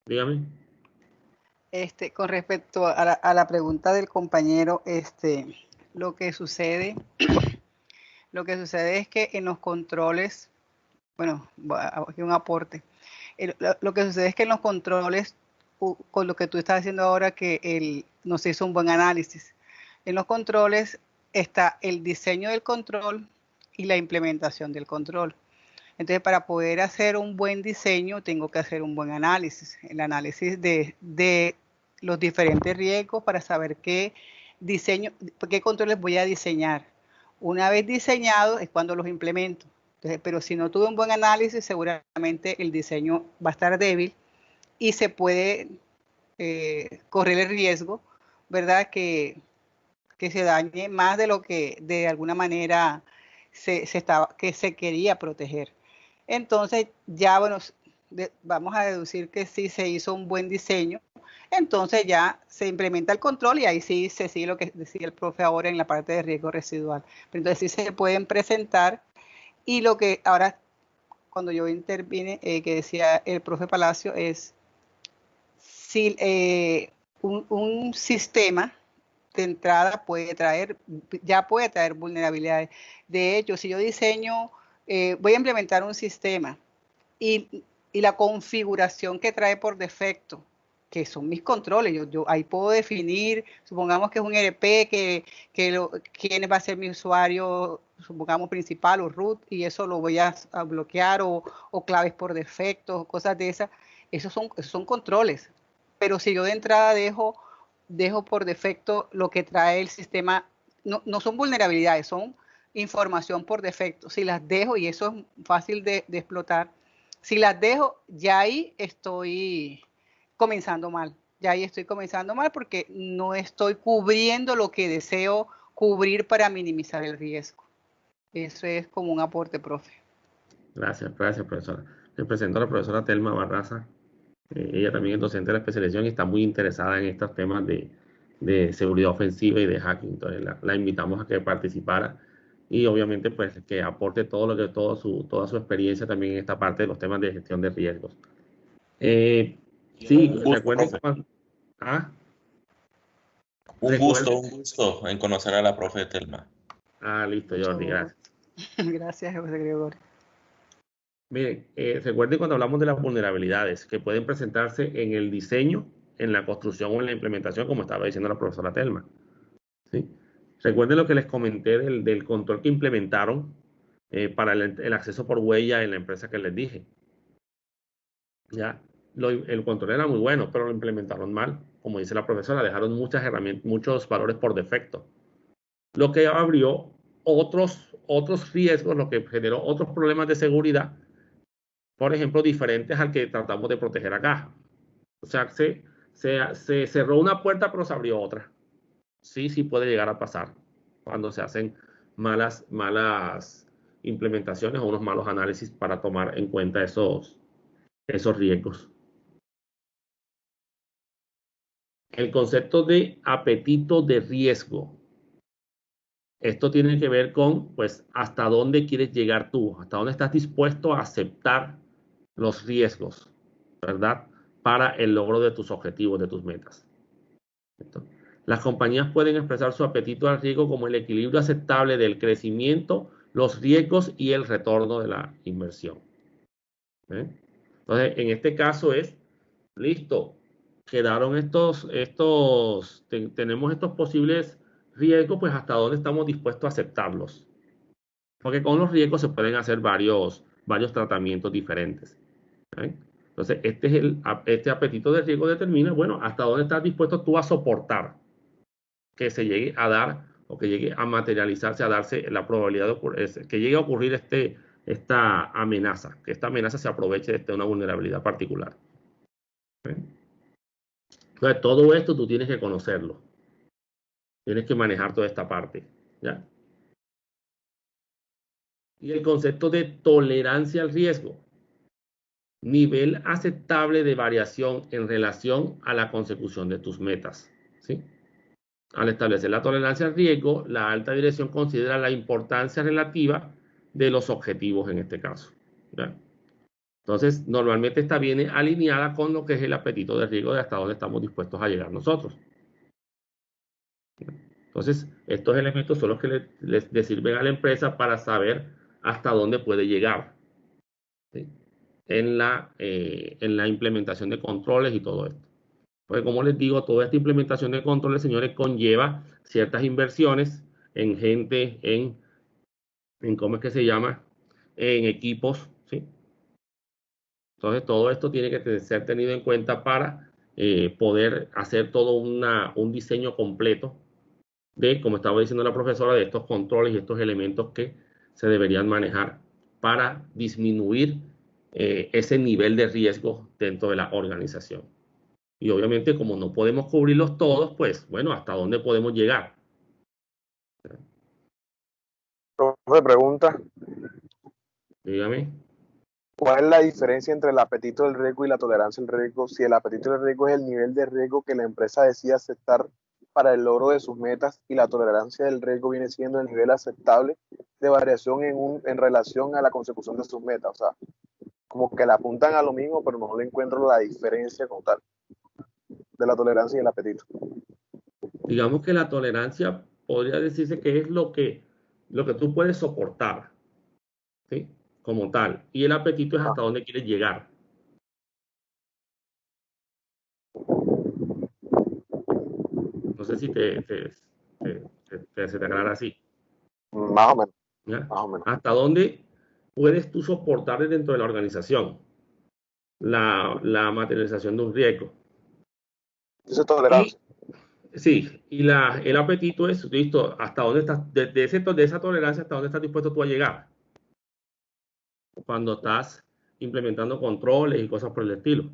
dígame. Con respecto a la pregunta del compañero, lo que sucede es que en los controles, bueno, aquí un aporte. Lo que sucede es que en los controles, con lo que tú estás haciendo ahora, que no se hizo un buen análisis. En los controles está el diseño del control y la implementación del control. Entonces, para poder hacer un buen diseño, tengo que hacer un buen análisis. El análisis de los diferentes riesgos para saber qué controles voy a diseñar. Una vez diseñados es cuando los implemento. Entonces, pero si no tuve un buen análisis, seguramente el diseño va a estar débil y se puede correr el riesgo, ¿verdad? Que se dañe más de lo que de alguna manera que se quería proteger. Entonces, ya, bueno, vamos a deducir que sí se hizo un buen diseño, entonces ya se implementa el control y ahí sí se sigue lo que decía el profe ahora en la parte de riesgo residual. Pero entonces sí se pueden presentar y lo que ahora, cuando yo intervine, que decía el profe Palacio, es si un sistema de entrada ya puede traer vulnerabilidades. De hecho, si yo diseño, voy a implementar un sistema y la configuración que trae por defecto, que son mis controles, yo ahí puedo definir, supongamos que es un ERP, quién va a ser mi usuario, supongamos principal o root, y eso lo voy a bloquear, o claves por defecto, cosas de esas. Esos son controles. Pero si yo de entrada dejo por defecto lo que trae el sistema, no son vulnerabilidades, son información por defecto. Si las dejo, y eso es fácil de explotar, si las dejo, ya ahí estoy comenzando mal. Ya ahí estoy comenzando mal porque no estoy cubriendo lo que deseo cubrir para minimizar el riesgo. Eso es como un aporte, profe. Gracias, profesora. Le presento a la profesora Telma Barraza. Ella también es docente de la especialización y está muy interesada en estos temas de seguridad ofensiva y de hacking. Entonces la invitamos a que participara y obviamente pues que aporte toda su experiencia también en esta parte de los temas de gestión de riesgos. Sí, recuerden que un gusto en conocer a la profe Telma. Listo, Jordi, gracias. Gracias, José Gregorio. Miren, recuerden cuando hablamos de las vulnerabilidades que pueden presentarse en el diseño, en la construcción o en la implementación, como estaba diciendo la profesora Telma. ¿Sí? Recuerden lo que les comenté del control que implementaron para el acceso por huella en la empresa que les dije. Ya, el control era muy bueno, pero lo implementaron mal. Como dice la profesora, dejaron muchas herramientas, muchos valores por defecto. Lo que abrió otros riesgos, lo que generó otros problemas de seguridad, por ejemplo, diferentes al que tratamos de proteger acá. O sea, se cerró una puerta, pero se abrió otra. Sí, sí puede llegar a pasar cuando se hacen malas implementaciones o unos malos análisis para tomar en cuenta esos riesgos. El concepto de apetito de riesgo. Esto tiene que ver con, pues, hasta dónde quieres llegar tú, hasta dónde estás dispuesto a aceptar los riesgos, ¿verdad? Para el logro de tus objetivos, de tus metas. Entonces, las compañías pueden expresar su apetito al riesgo como el equilibrio aceptable del crecimiento, los riesgos y el retorno de la inversión. Entonces, en este caso es, listo, quedaron tenemos estos posibles riesgos, pues hasta dónde estamos dispuestos a aceptarlos. Porque con los riesgos se pueden hacer varios tratamientos diferentes. Entonces, este apetito de riesgo determina, bueno, hasta dónde estás dispuesto tú a soportar que se llegue a dar o que llegue a materializarse, a darse la probabilidad de que llegue a ocurrir esta amenaza, que esta amenaza se aproveche de una vulnerabilidad particular. Entonces, todo esto tú tienes que conocerlo. Tienes que manejar toda esta parte, ¿ya? Y el concepto de tolerancia al riesgo. Nivel aceptable de variación en relación a la consecución de tus metas, ¿sí? Al establecer la tolerancia al riesgo, la alta dirección considera la importancia relativa de los objetivos en este caso, ¿ya? Entonces, normalmente esta viene alineada con lo que es el apetito de riesgo de hasta dónde estamos dispuestos a llegar nosotros. Entonces, estos elementos son los que le sirven a la empresa para saber hasta dónde puede llegar, ¿sí? En la implementación de controles y todo esto. Porque como les digo, toda esta implementación de controles, señores, conlleva ciertas inversiones en gente, en ¿cómo es que se llama? En equipos, ¿sí? Entonces, todo esto tiene que ser tenido en cuenta para poder hacer todo un diseño completo de, como estaba diciendo la profesora, de estos controles y estos elementos que se deberían manejar para disminuir ese nivel de riesgo dentro de la organización. Y obviamente, como no podemos cubrirlos todos, pues, bueno, ¿hasta dónde podemos llegar? Profe, pregunta. Dígame. ¿Cuál es la diferencia entre el apetito del riesgo y la tolerancia al riesgo? Si el apetito del riesgo es el nivel de riesgo que la empresa decide aceptar para el logro de sus metas y la tolerancia del riesgo viene siendo el nivel aceptable de variación en relación a la consecución de sus metas. O sea, como que le apuntan a lo mismo, pero no le encuentro la diferencia como tal de la tolerancia y el apetito. Digamos que la tolerancia podría decirse que es lo que tú puedes soportar, ¿sí? Como tal. Y el apetito es hasta dónde quieres llegar. No sé si se te aclara así. Más o menos. ¿Ya? Más o menos. ¿Hasta dónde puedes tú soportar dentro de la organización la materialización de un riesgo? Eso es tolerancia. Sí, y el apetito es, listo, hasta dónde estás, de esa tolerancia, hasta dónde estás dispuesto tú a llegar cuando estás implementando controles y cosas por el estilo.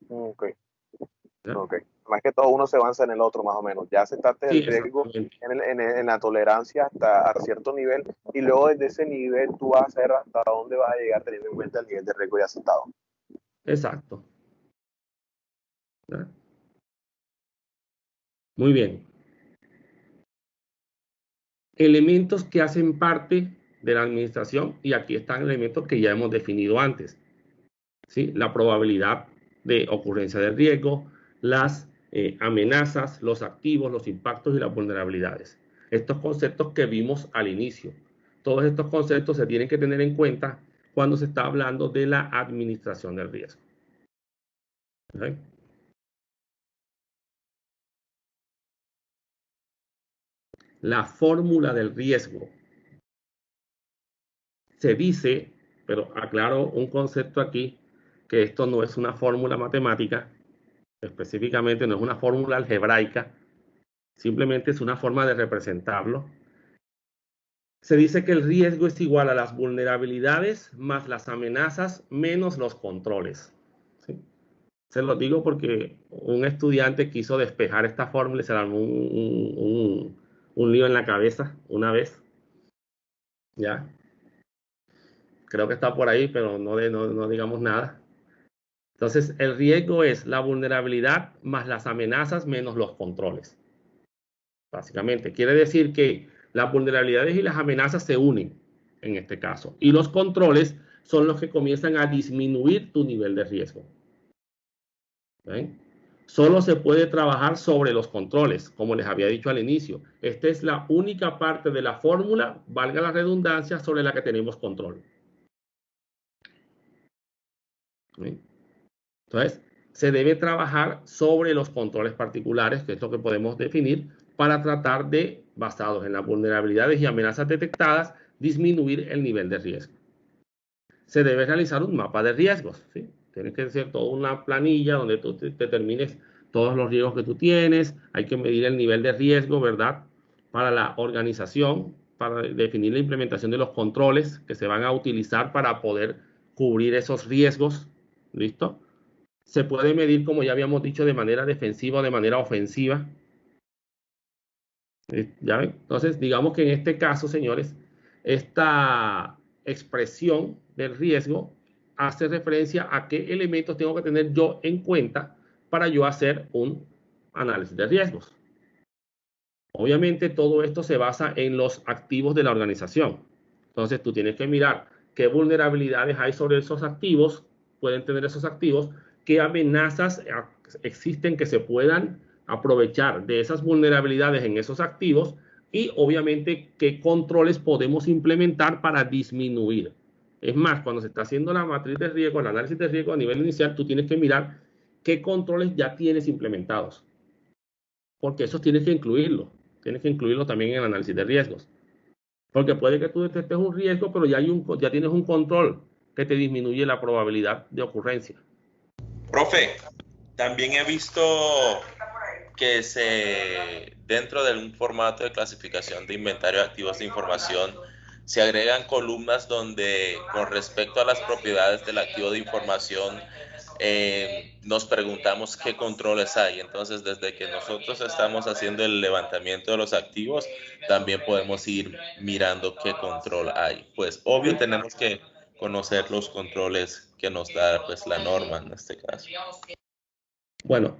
Ok. ¿Ya? Ok. Más que todo uno se avanza en el otro, más o menos. Ya aceptaste el riesgo en la tolerancia hasta a cierto nivel y luego desde ese nivel tú vas a saber hasta dónde vas a llegar teniendo en cuenta el nivel de riesgo ya aceptado. Exacto. ¿Ya? Muy bien. Elementos que hacen parte de la administración, y aquí están elementos que ya hemos definido antes, ¿sí? La probabilidad de ocurrencia del riesgo, las amenazas, los activos, los impactos y las vulnerabilidades. Estos conceptos que vimos al inicio. Todos estos conceptos se tienen que tener en cuenta cuando se está hablando de la administración del riesgo. ¿Okay? La fórmula del riesgo. Se dice, pero aclaro un concepto aquí, que esto no es una fórmula matemática, específicamente no es una fórmula algebraica, simplemente es una forma de representarlo. Se dice que el riesgo es igual a las vulnerabilidades más las amenazas menos los controles, ¿sí? Se lo digo porque un estudiante quiso despejar esta fórmula y se le armó un lío en la cabeza una vez. Ya. Creo que está por ahí, pero no digamos nada. Entonces, el riesgo es la vulnerabilidad más las amenazas menos los controles. Básicamente, quiere decir que las vulnerabilidades y las amenazas se unen en este caso. Y los controles son los que comienzan a disminuir tu nivel de riesgo. ¿Ven? Solo se puede trabajar sobre los controles, como les había dicho al inicio. Esta es la única parte de la fórmula, valga la redundancia, sobre la que tenemos control. ¿Ven? Entonces, se debe trabajar sobre los controles particulares, que es lo que podemos definir, para tratar de, basados en las vulnerabilidades y amenazas detectadas, disminuir el nivel de riesgo. Se debe realizar un mapa de riesgos, ¿sí? Tiene que ser toda una planilla donde tú determines todos los riesgos que tú tienes. Hay que medir el nivel de riesgo, ¿verdad? Para la organización, para definir la implementación de los controles que se van a utilizar para poder cubrir esos riesgos. ¿Listo? Se puede medir, como ya habíamos dicho, de manera defensiva o de manera ofensiva. ¿Ya ven? Entonces, digamos que en este caso, señores, esta expresión del riesgo hace referencia a qué elementos tengo que tener yo en cuenta para yo hacer un análisis de riesgos. Obviamente, todo esto se basa en los activos de la organización. Entonces, tú tienes que mirar qué vulnerabilidades hay sobre esos activos, pueden tener esos activos, qué amenazas existen que se puedan aprovechar de esas vulnerabilidades en esos activos y obviamente qué controles podemos implementar para disminuir. Es más, cuando se está haciendo la matriz de riesgo, el análisis de riesgo a nivel inicial, tú tienes que mirar qué controles ya tienes implementados. Porque eso tienes que incluirlo. Tienes que incluirlo también en el análisis de riesgos. Porque puede que tú detectes un riesgo, pero ya tienes un control que te disminuye la probabilidad de ocurrencia. Profe, también he visto que dentro de un formato de clasificación de inventario de activos de información se agregan columnas donde con respecto a las propiedades del activo de información nos preguntamos qué controles hay. Entonces, desde que nosotros estamos haciendo el levantamiento de los activos, también podemos ir mirando qué control hay. Pues obvio tenemos que conocer los controles que nos da pues la norma en este caso. Bueno,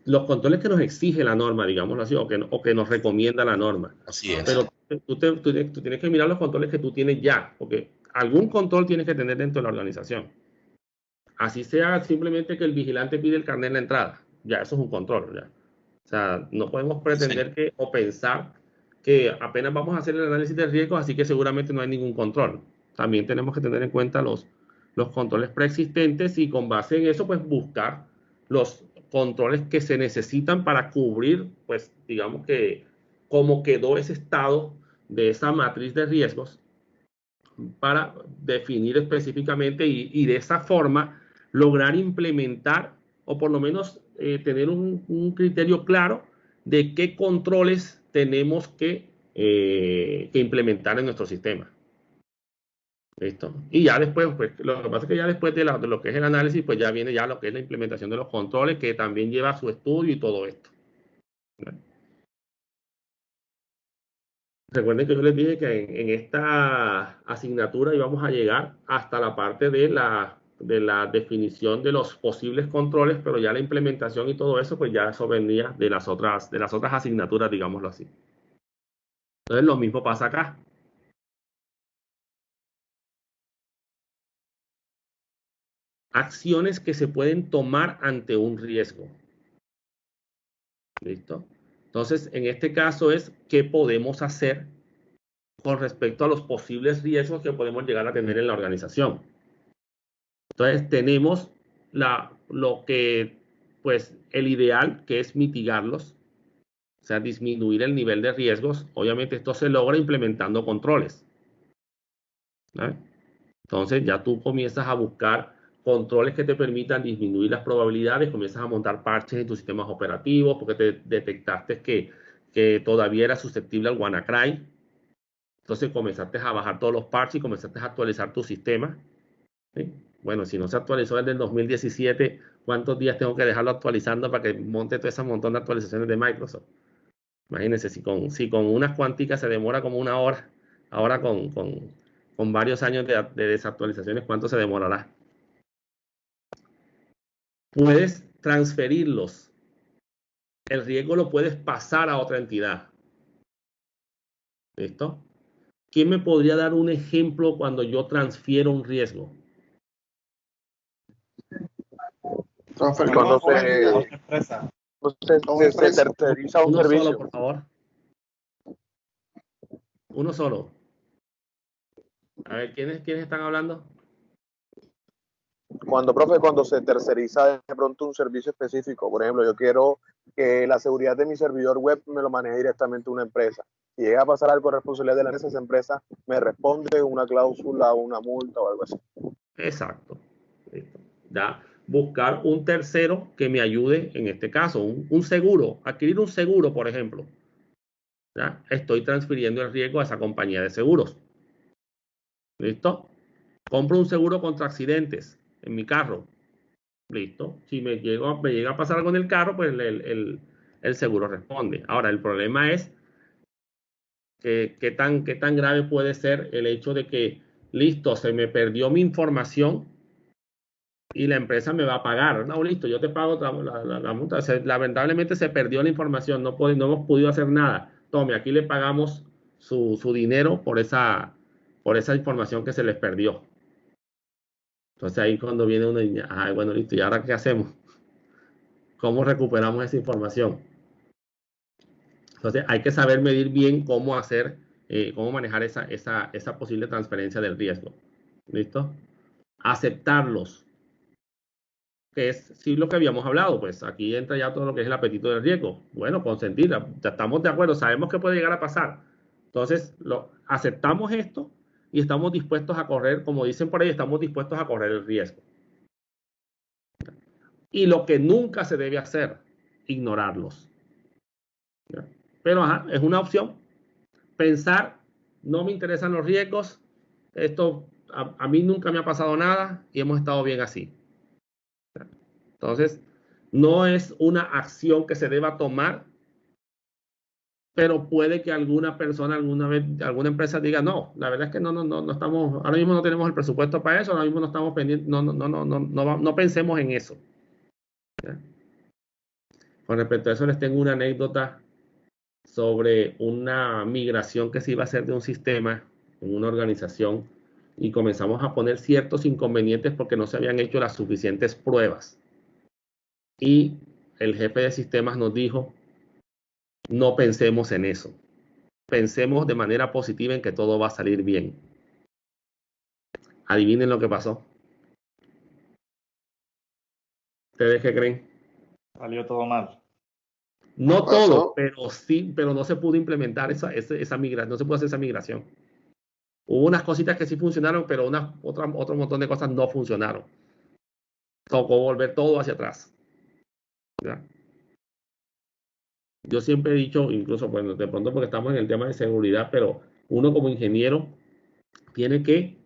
los controles que nos exige la norma, digámoslo así, o que nos recomienda la norma. Así es. Pero tú tienes que mirar los controles que tú tienes ya, porque algún control tienes que tener dentro de la organización. Así sea simplemente que el vigilante pide el carnet en la entrada. Ya, eso es un control. Ya. O sea, no podemos pretender o pensar que apenas vamos a hacer el análisis de riesgos, así que seguramente no hay ningún control. También tenemos que tener en cuenta los controles preexistentes y con base en eso, pues buscar los controles que se necesitan para cubrir, pues digamos que cómo quedó ese estado de esa matriz de riesgos para definir específicamente y de esa forma lograr implementar o por lo menos tener un criterio claro de qué controles tenemos que implementar en nuestro sistema. ¿Listo? Y ya después, pues, lo que pasa es que ya después de lo que es el análisis, pues ya viene ya lo que es la implementación de los controles, que también lleva su estudio y todo esto. ¿Vale? Recuerden que yo les dije que en esta asignatura íbamos a llegar hasta la parte de la definición de los posibles controles, pero ya la implementación y todo eso, pues ya eso venía de las otras asignaturas, digámoslo así. Entonces lo mismo pasa acá. Acciones que se pueden tomar ante un riesgo. ¿Listo? Entonces, en este caso es qué podemos hacer con respecto a los posibles riesgos que podemos llegar a tener en la organización. Entonces, tenemos lo que, pues, el ideal, que es mitigarlos, o sea, disminuir el nivel de riesgos. Obviamente, esto se logra implementando controles. ¿Vale? Entonces, ya tú comienzas a buscar controles que te permitan disminuir las probabilidades, comienzas a montar parches en tus sistemas operativos porque te detectaste que todavía era susceptible al WannaCry. Entonces comenzaste a bajar todos los parches y comenzaste a actualizar tu sistema. ¿Sí? Bueno, si no se actualizó desde el 2017, ¿Cuántos días tengo que dejarlo actualizando para que monte todo ese montón de actualizaciones de Microsoft? Imagínense, si con unas cuanticas se demora como una hora, ahora con varios años de desactualizaciones, ¿cuánto se demorará? Puedes transferirlos. El riesgo lo puedes pasar a otra entidad. ¿Listo? ¿Quién me podría dar un ejemplo cuando yo transfiero un riesgo? Cuando se terceriza un Uno servicio. solo, por favor. Uno solo. A ver, ¿quiénes están hablando? Cuando se terceriza de pronto un servicio específico, por ejemplo, yo quiero que la seguridad de mi servidor web me lo maneje directamente una empresa. Si llega a pasar algo de responsabilidad de la empresa, esa empresa me responde una cláusula, una multa o algo así. Exacto. Listo. Ya, buscar un tercero que me ayude en este caso, un seguro, adquirir un seguro, por ejemplo. ¿Ya? Estoy transfiriendo el riesgo a esa compañía de seguros. ¿Listo? Compro un seguro contra accidentes en mi carro. Listo. Si me llega a pasar algo en el carro, pues el seguro responde. Ahora, el problema es qué tan grave puede ser el hecho de que, listo, se me perdió mi información y la empresa me va a pagar. No, listo, yo te pago la multa. Lamentablemente se perdió la información, no hemos podido hacer nada. Tome, aquí le pagamos su dinero por esa información que se les perdió. Entonces ahí cuando viene uno y dice, ay, bueno, listo, ¿y ahora qué hacemos? ¿Cómo recuperamos esa información? Entonces hay que saber medir bien cómo hacer, cómo manejar esa posible transferencia del riesgo. ¿Listo? Aceptarlos. Que es sí lo que habíamos hablado, pues aquí entra ya todo lo que es el apetito del riesgo. Bueno, consentir, ya estamos de acuerdo, sabemos que puede llegar a pasar. Entonces, aceptamos esto y estamos dispuestos a correr, como dicen por ahí, estamos dispuestos a correr el riesgo. Y lo que nunca se debe hacer, ignorarlos. ¿Ya? Pero es una opción. Pensar, no me interesan los riesgos, esto a mí nunca me ha pasado nada y hemos estado bien así. Entonces, no es una acción que se deba tomar, pero puede que alguna persona, alguna empresa diga, no, la verdad es que no estamos, ahora mismo no tenemos el presupuesto para eso, ahora mismo no estamos pendientes, no pensemos en eso. ¿Ya? Con respecto a eso, les tengo una anécdota sobre una migración que se iba a hacer de un sistema en una organización y comenzamos a poner ciertos inconvenientes porque no se habían hecho las suficientes pruebas. Y el jefe de sistemas nos dijo, no pensemos en eso. Pensemos de manera positiva en que todo va a salir bien. Adivinen lo que pasó. ¿Ustedes qué creen? Salió todo mal. No todo, pero sí, pero no se pudo implementar esa migración, no se pudo hacer esa migración. Hubo unas cositas que sí funcionaron, pero otro montón de cosas no funcionaron. Tocó volver todo hacia atrás. ¿Ya? Yo siempre he dicho, incluso bueno, de pronto porque estamos en el tema de seguridad, pero uno como ingeniero tiene que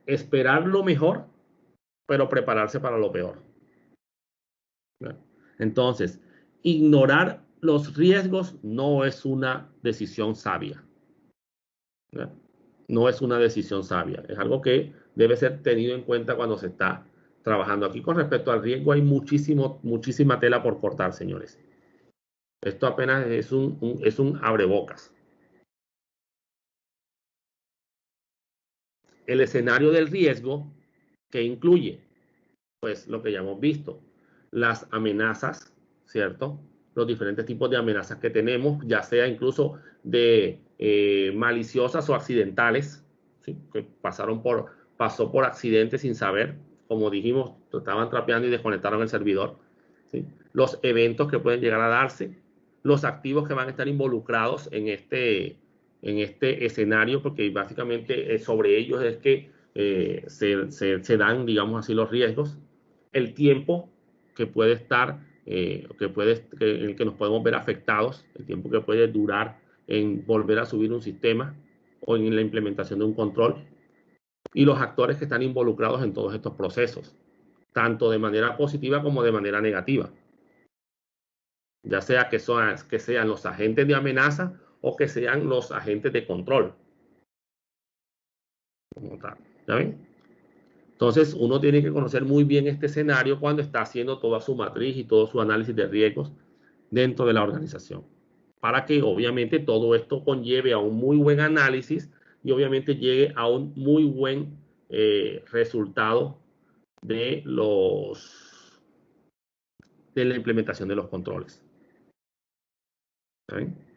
esperar lo mejor, pero prepararse para lo peor. ¿Ya? Entonces, ignorar los riesgos no es una decisión sabia. ¿Ya? No es una decisión sabia. Es algo que debe ser tenido en cuenta cuando se está trabajando. Aquí con respecto al riesgo hay muchísima tela por cortar, señores. Esto apenas es un abrebocas. El escenario del riesgo que incluye, pues lo que ya hemos visto, las amenazas, ¿cierto? Los diferentes tipos de amenazas que tenemos, ya sea incluso de maliciosas o accidentales, ¿sí? Que pasó por accidente sin saber, como dijimos, estaban trapeando y desconectaron el servidor, ¿sí? Los eventos que pueden llegar a darse, los activos que van a estar involucrados en este escenario, porque básicamente sobre ellos es que se dan, digamos así, los riesgos, el tiempo que puede estar, en el que nos podemos ver afectados, el tiempo que puede durar en volver a subir un sistema o en la implementación de un control, y los actores que están involucrados en todos estos procesos. tanto de manera positiva como de manera negativa. Ya sea que sean los agentes de amenaza o que sean los agentes de control. Como tal, ¿ya ven? Entonces, uno tiene que conocer muy bien este escenario cuando está haciendo toda su matriz y todo su análisis de riesgos dentro de la organización, para que obviamente todo esto conlleve a un muy buen análisis y obviamente llegue a un muy buen resultado de la implementación de los controles. ¿Saben?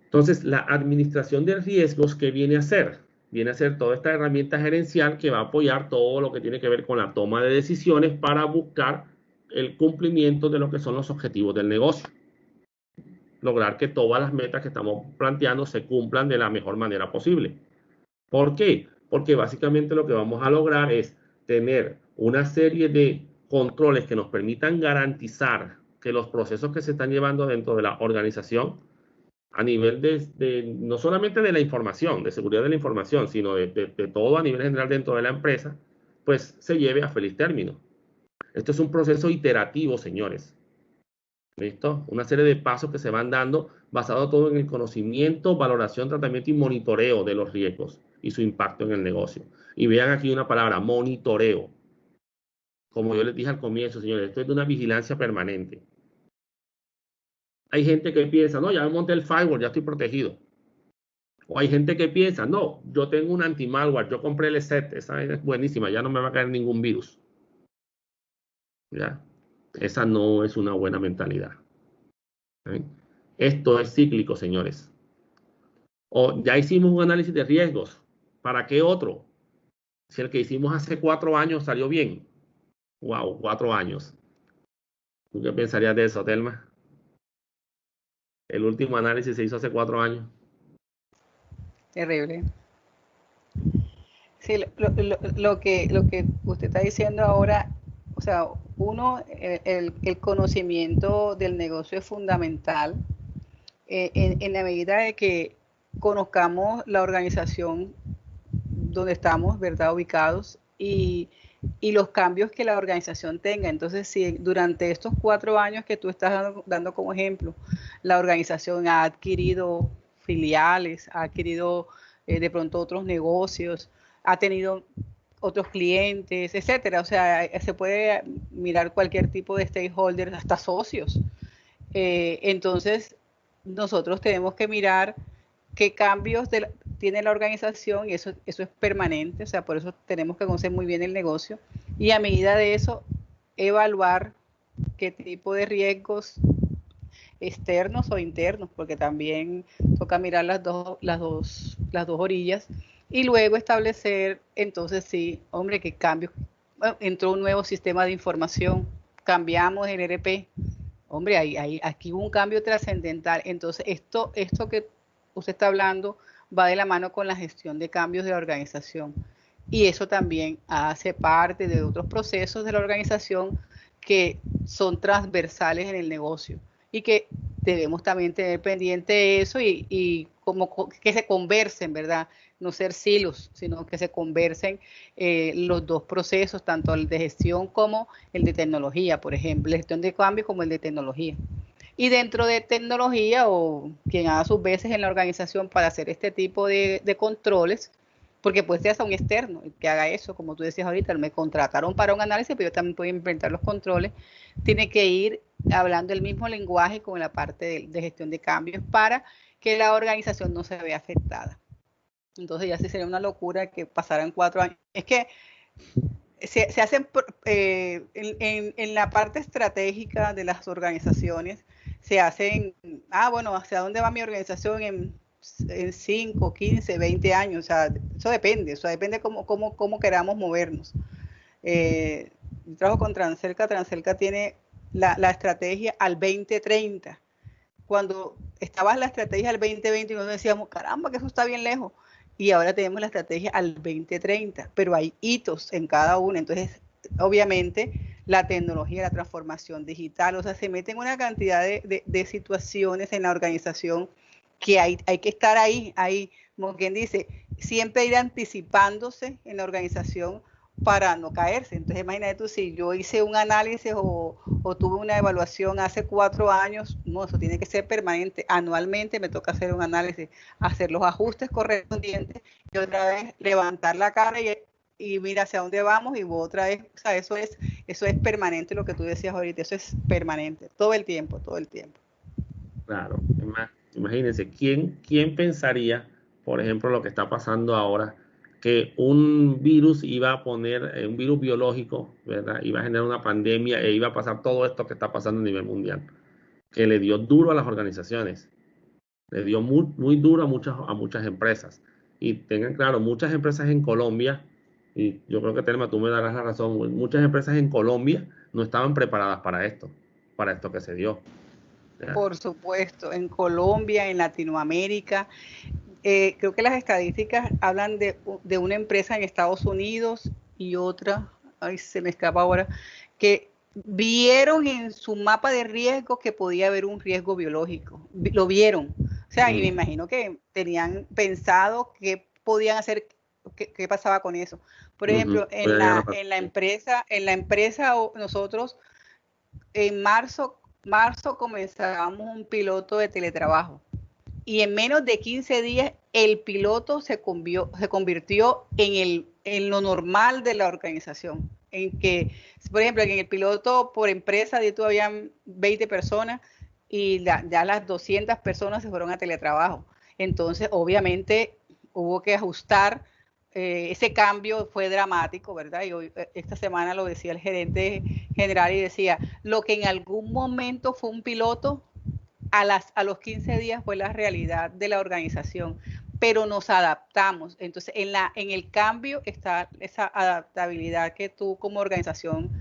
Entonces, la administración de riesgos, ¿qué viene a hacer? Viene a ser toda esta herramienta gerencial que va a apoyar todo lo que tiene que ver con la toma de decisiones para buscar el cumplimiento de lo que son los objetivos del negocio. Lograr que todas las metas que estamos planteando se cumplan de la mejor manera posible. ¿Por qué? Porque básicamente lo que vamos a lograr es tener una serie de controles que nos permitan garantizar que los procesos que se están llevando dentro de la organización a nivel no solamente de la información, de seguridad de la información, sino de todo a nivel general dentro de la empresa, pues se lleve a feliz término. Esto es un proceso iterativo, señores. ¿Listo? Una serie de pasos que se van dando basado todo en el conocimiento, valoración, tratamiento y monitoreo de los riesgos y su impacto en el negocio. Y vean aquí una palabra, monitoreo. Como yo les dije al comienzo, señores, esto es de una vigilancia permanente. Hay gente que piensa, no, ya me monté el firewall, ya estoy protegido. O hay gente que piensa, no, yo tengo un anti-malware, yo compré el ESET, esa es buenísima, ya no me va a caer ningún virus. ¿Ya? Esa no es una buena mentalidad. ¿Sí? Esto es cíclico, señores. O ya hicimos un análisis de riesgos. ¿Para qué otro? Si el que hicimos hace 4 años salió bien. Wow, 4 años. ¿Tú qué pensarías de eso, Telma? El último análisis se hizo hace 4 años. Terrible. Sí, lo que usted está diciendo ahora, o sea, uno, el conocimiento del negocio es fundamental en la medida de que conozcamos la organización donde estamos, ¿verdad?, ubicados y los cambios que la organización tenga. Entonces, si durante estos 4 años que tú estás dando como ejemplo, la organización ha adquirido filiales, ha adquirido de pronto otros negocios, ha tenido otros clientes, etcétera. O sea, se puede mirar cualquier tipo de stakeholder, hasta socios. Entonces, nosotros tenemos que mirar qué cambios tiene la organización y eso es permanente. O sea, por eso tenemos que conocer muy bien el negocio y a medida de eso evaluar qué tipo de riesgos externos o internos, porque también toca mirar las dos orillas y luego establecer, entonces sí, hombre, qué cambios. Bueno, entró un nuevo sistema de información, cambiamos el ERP, hombre, aquí hubo un cambio trascendental. Entonces esto que usted está hablando va de la mano con la gestión de cambios de la organización y eso también hace parte de otros procesos de la organización que son transversales en el negocio y que debemos también tener pendiente eso y como que se conversen, ¿verdad? No ser silos, sino que se conversen los dos procesos, tanto el de gestión como el de tecnología, por ejemplo, la gestión de cambio como el de tecnología. Y dentro de tecnología o quien haga sus veces en la organización para hacer este tipo de controles, porque puede ser hasta un externo que haga eso, como tú decías ahorita, me contrataron para un análisis, pero yo también puedo implementar los controles, tiene que ir hablando el mismo lenguaje con la parte de gestión de cambios para que la organización no se vea afectada. Entonces ya sí sería una locura que pasaran 4 años. Es que se hacen en la parte estratégica de las organizaciones, se hacen, bueno, ¿hacia dónde va mi organización en 5, 15, 20 años? O sea, eso depende cómo queramos movernos. Yo trabajo con Transelca tiene la estrategia al 2030. Cuando estaba la estrategia al 2020, nosotros decíamos, caramba, que eso está bien lejos. Y ahora tenemos la estrategia al 2030, pero hay hitos en cada uno. Entonces, obviamente, la tecnología, la transformación digital, o sea, se meten una cantidad de situaciones en la organización que hay que estar ahí, como quien dice, siempre ir anticipándose en la organización para no caerse. Entonces imagínate tú, si yo hice un análisis o tuve una evaluación hace 4 años, no, eso tiene que ser permanente. Anualmente me toca hacer un análisis, hacer los ajustes correspondientes y otra vez levantar la cara y mira hacia dónde vamos y otra vez, o sea, eso es permanente, lo que tú decías ahorita, eso es permanente, todo el tiempo. Claro, imagínense, ¿quién pensaría, por ejemplo, lo que está pasando ahora, que un virus iba a poner, un virus biológico, ¿verdad? Iba a generar una pandemia e iba a pasar todo esto que está pasando a nivel mundial, que le dio duro a las organizaciones, le dio muy duro a muchas empresas. Y tengan claro, muchas empresas en Colombia, y yo creo que Telma, tú me darás la razón, muchas empresas en Colombia no estaban preparadas para esto que se dio. ¿Ya? Por supuesto, en Colombia, en Latinoamérica, creo que las estadísticas hablan de una empresa en Estados Unidos y otra, ay, se me escapa ahora, que vieron en su mapa de riesgo que podía haber un riesgo biológico, lo vieron, o sea, y me imagino que tenían pensado qué podían hacer, qué pasaba con eso. Por ejemplo, en la empresa nosotros en marzo comenzábamos un piloto de teletrabajo y en menos de 15 días el piloto se convirtió en lo normal de la organización. En que, por ejemplo, en el piloto por empresa de habían 20 personas y ya las 200 personas se fueron a teletrabajo. Entonces, obviamente, hubo que ajustar. Ese cambio fue dramático, ¿verdad? Y hoy, esta semana lo decía el gerente general y decía, lo que en algún momento fue un piloto, a los 15 días fue la realidad de la organización, pero nos adaptamos. Entonces, en el cambio está esa adaptabilidad que tú como organización,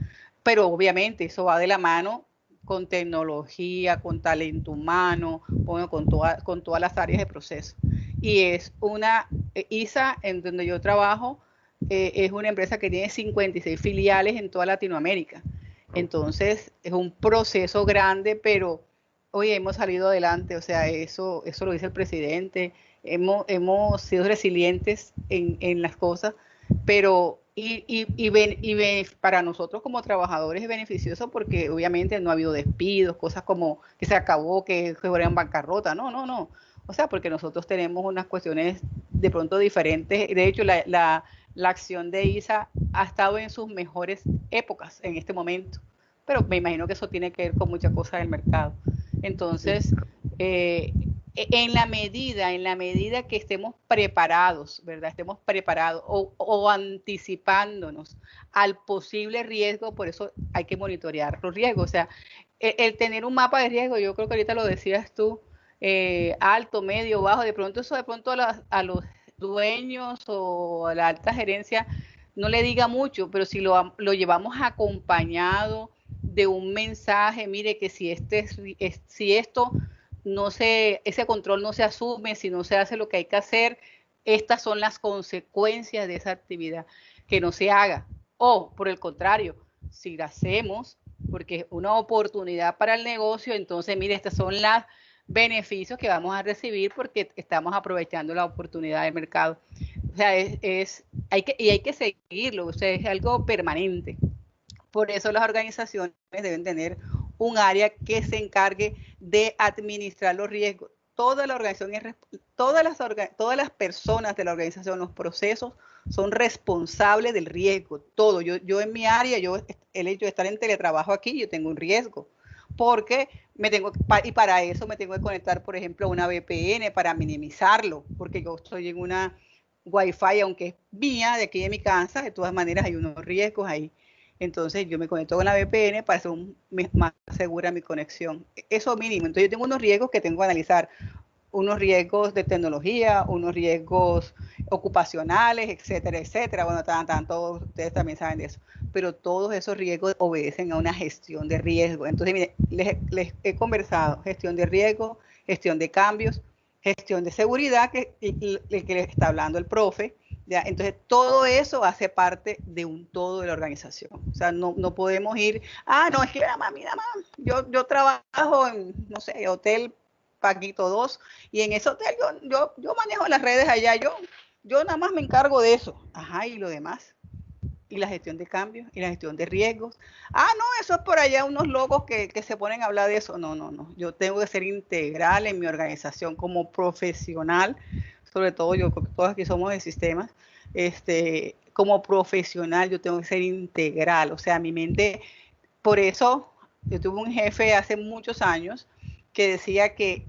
pero obviamente eso va de la mano con tecnología, con talento humano, bueno, con todas las áreas de proceso. Y es ISA, en donde yo trabajo, es una empresa que tiene 56 filiales en toda Latinoamérica. Entonces, es un proceso grande, pero hoy hemos salido adelante, o sea, eso lo dice el presidente, hemos sido resilientes en las cosas, pero para nosotros como trabajadores es beneficioso porque obviamente no ha habido despidos, cosas como que se acabó, que fueran bancarrota, no. O sea, porque nosotros tenemos unas cuestiones de pronto diferentes. De hecho, la acción de ISA ha estado en sus mejores épocas en este momento. Pero me imagino que eso tiene que ver con muchas cosas del mercado. Entonces, en la medida que estemos preparados, ¿verdad? Estemos preparados o anticipándonos al posible riesgo, por eso hay que monitorear los riesgos. O sea, el tener un mapa de riesgo, yo creo que ahorita lo decías tú, alto, medio, bajo, de pronto a los dueños o a la alta gerencia no le diga mucho, pero si lo llevamos acompañado de un mensaje, mire que si esto ese control no se asume, si no se hace lo que hay que hacer, estas son las consecuencias de esa actividad, que no se haga. O, por el contrario, si la hacemos, porque es una oportunidad para el negocio, entonces, mire, estas son los beneficios que vamos a recibir porque estamos aprovechando la oportunidad del mercado. O sea, hay que seguirlo, o sea, es algo permanente. Por eso las organizaciones deben tener un área que se encargue de administrar los riesgos. Toda la organización, todas las personas de la organización, los procesos, son responsables del riesgo. Todo. Yo en mi área, el hecho de estar en teletrabajo aquí, yo tengo un riesgo. Porque y para eso me tengo que conectar, por ejemplo, a una VPN para minimizarlo, porque yo estoy en una Wi-Fi, aunque es mía, de aquí de mi casa, de todas maneras hay unos riesgos ahí. Entonces yo me conecto con la VPN para hacer más segura mi conexión. Eso mínimo. Entonces yo tengo unos riesgos que tengo que analizar, unos riesgos de tecnología, unos riesgos ocupacionales, etcétera, etcétera. Bueno, todos ustedes también saben de eso. Pero todos esos riesgos obedecen a una gestión de riesgo. Entonces, mire, les he conversado, gestión de riesgo, gestión de cambios, gestión de seguridad, que les está hablando el profe. ¿Ya? Entonces, todo eso hace parte de un todo de la organización. O sea, no podemos ir, no, es que mira, yo trabajo en, no sé, Hotel Paquito 2, y en ese hotel yo manejo las redes allá, yo yo nada más me encargo de eso. Ajá, y lo demás. Y la gestión de cambios, y la gestión de riesgos. Ah, no, eso es por allá unos locos que se ponen a hablar de eso. No, no, no. Yo tengo que ser integral en mi organización como profesional, sobre todo yo, porque todos aquí somos de sistemas, como profesional yo tengo que ser integral. O sea, mi mente, por eso yo tuve un jefe hace muchos años que decía que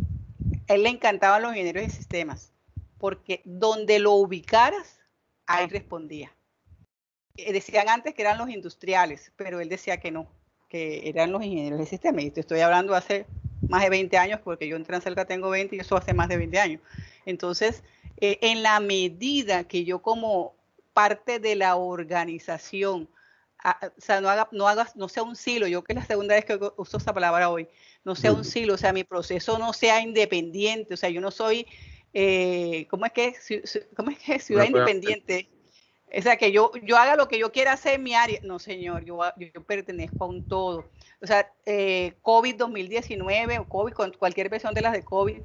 a él le encantaban los ingenieros de sistemas, porque donde lo ubicaras, ahí respondía. Decían antes que eran los industriales, pero él decía que no, que eran los ingenieros de sistemas. Y te estoy hablando hace más de 20 años, porque yo en Transelca tengo 20 y eso hace más de 20 años. Entonces, en la medida que yo como parte de la organización, o sea, no sea un silo, yo que es la segunda vez que uso esa palabra hoy, no sea un silo, o sea, mi proceso no sea independiente, o sea, yo no soy, ¿cómo es que ciudad independiente? O sea, que yo haga lo que yo quiera hacer en mi área. No, señor, yo pertenezco a un todo. O sea, COVID 2019 o COVID, con cualquier versión de las de COVID,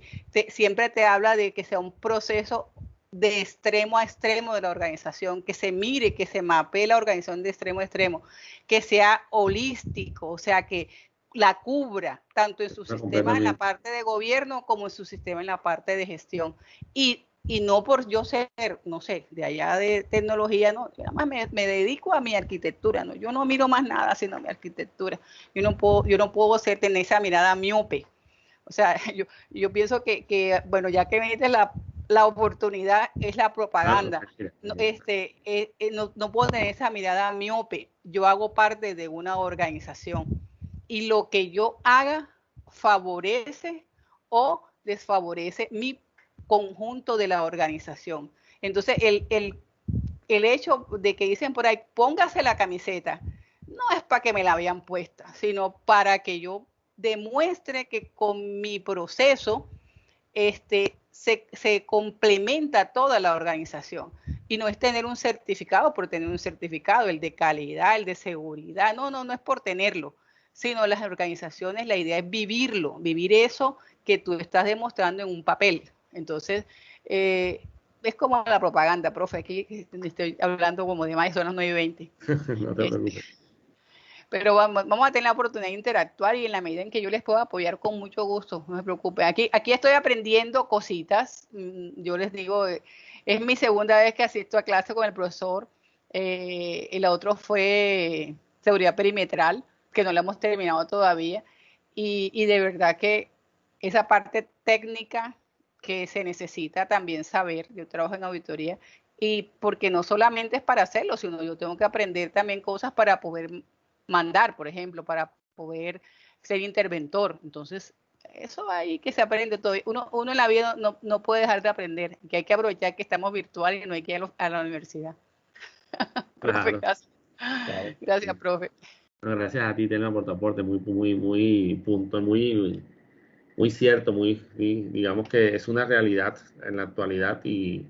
siempre te habla de que sea un proceso de extremo a extremo de la organización, que se mire, que se mapee la organización de extremo a extremo, que sea holístico, o sea, que la cubra tanto en su sistema en la parte de gobierno como en su sistema en la parte de gestión. Y no por yo ser, no sé, de allá de tecnología, no, yo nada más me dedico a mi arquitectura, no, yo no miro más nada sino mi arquitectura. Yo no puedo tener esa mirada miope. O sea, yo pienso que bueno, ya que me diste la oportunidad, es la propaganda. No puedo tener esa mirada miope. Yo hago parte de una organización y lo que yo haga favorece o desfavorece mi conjunto de la organización. Entonces, el hecho de que dicen por ahí, póngase la camiseta, no es para que me la vean puesta, sino para que yo demuestre que con mi proceso se complementa toda la organización. Y no es tener un certificado por tener un certificado, el de calidad, el de seguridad, no es por tenerlo, sino las organizaciones, la idea es vivirlo, vivir eso que tú estás demostrando en un papel. Entonces, es como la propaganda, profe, aquí estoy hablando como de más, son las 9:20. No te preocupes. Pero vamos a tener la oportunidad de interactuar y en la medida en que yo les pueda apoyar con mucho gusto, no se preocupen. Aquí estoy aprendiendo cositas, yo les digo, es mi segunda vez que asisto a clase con el profesor, y la otra fue seguridad perimetral, que no la hemos terminado todavía, y de verdad que esa parte técnica que se necesita también saber, yo trabajo en auditoría, y porque no solamente es para hacerlo, sino yo tengo que aprender también cosas para poder mandar, por ejemplo, para poder ser interventor. Entonces, eso ahí que se aprende todo. Uno en la vida no puede dejar de aprender, que hay que aprovechar que estamos virtuales y no hay que ir a la universidad. Profe, claro. Gracias. Claro. Gracias, profe. No, gracias a ti, Telma, por tu aporte, muy punto, muy cierto, digamos que es una realidad en la actualidad y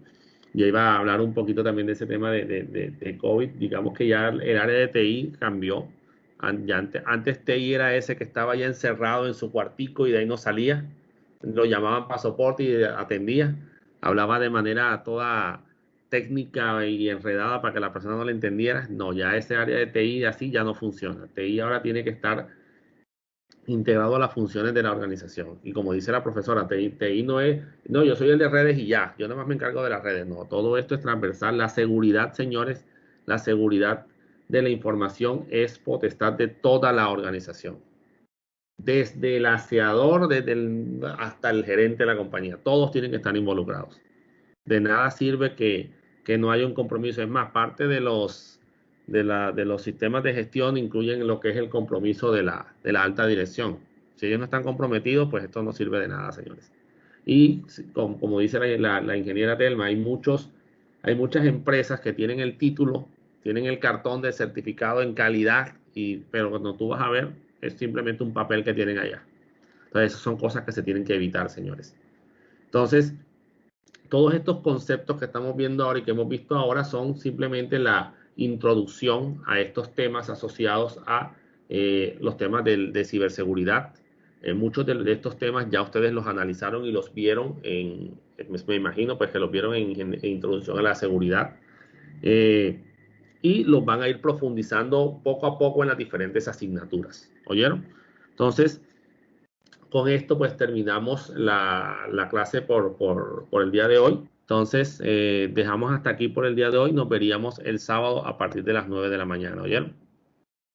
yo iba a hablar un poquito también de ese tema de COVID. Digamos que ya el área de TI cambió. Antes TI era ese que estaba ya encerrado en su cuartico y de ahí no salía. Lo llamaban para soporte y atendía. Hablaba de manera toda técnica y enredada para que la persona no le entendiera. No, ya ese área de TI así ya no funciona. TI ahora tiene que estar integrado a las funciones de la organización. Y como dice la profesora, TI no es, no, yo soy el de redes y ya, yo nada más me encargo de las redes. No, todo esto es transversal. La seguridad, señores, la seguridad de la información es potestad de toda la organización. Desde el aseador, hasta el gerente de la compañía. Todos tienen que estar involucrados. De nada sirve que no haya un compromiso. Es más, parte de los sistemas de gestión incluyen lo que es el compromiso de la alta dirección. Si ellos no están comprometidos, pues esto no sirve de nada, señores. Y como dice la ingeniera Telma, hay muchas empresas que tienen el título, tienen el cartón de certificado en calidad, pero cuando tú vas a ver, es simplemente un papel que tienen allá. Entonces, esas son cosas que se tienen que evitar, señores. Entonces, todos estos conceptos que estamos viendo ahora y que hemos visto ahora son simplemente la introducción a estos temas asociados a los temas de ciberseguridad. Muchos de estos temas ya ustedes los analizaron y los vieron en me imagino pues que los vieron en Introducción a la Seguridad. Y los van a ir profundizando poco a poco en las diferentes asignaturas. ¿Oyeron? Entonces, con esto pues terminamos la clase por el día de hoy. Entonces, dejamos hasta aquí por el día de hoy. Nos veríamos el sábado a partir de las 9 de la mañana. ¿Oyeron?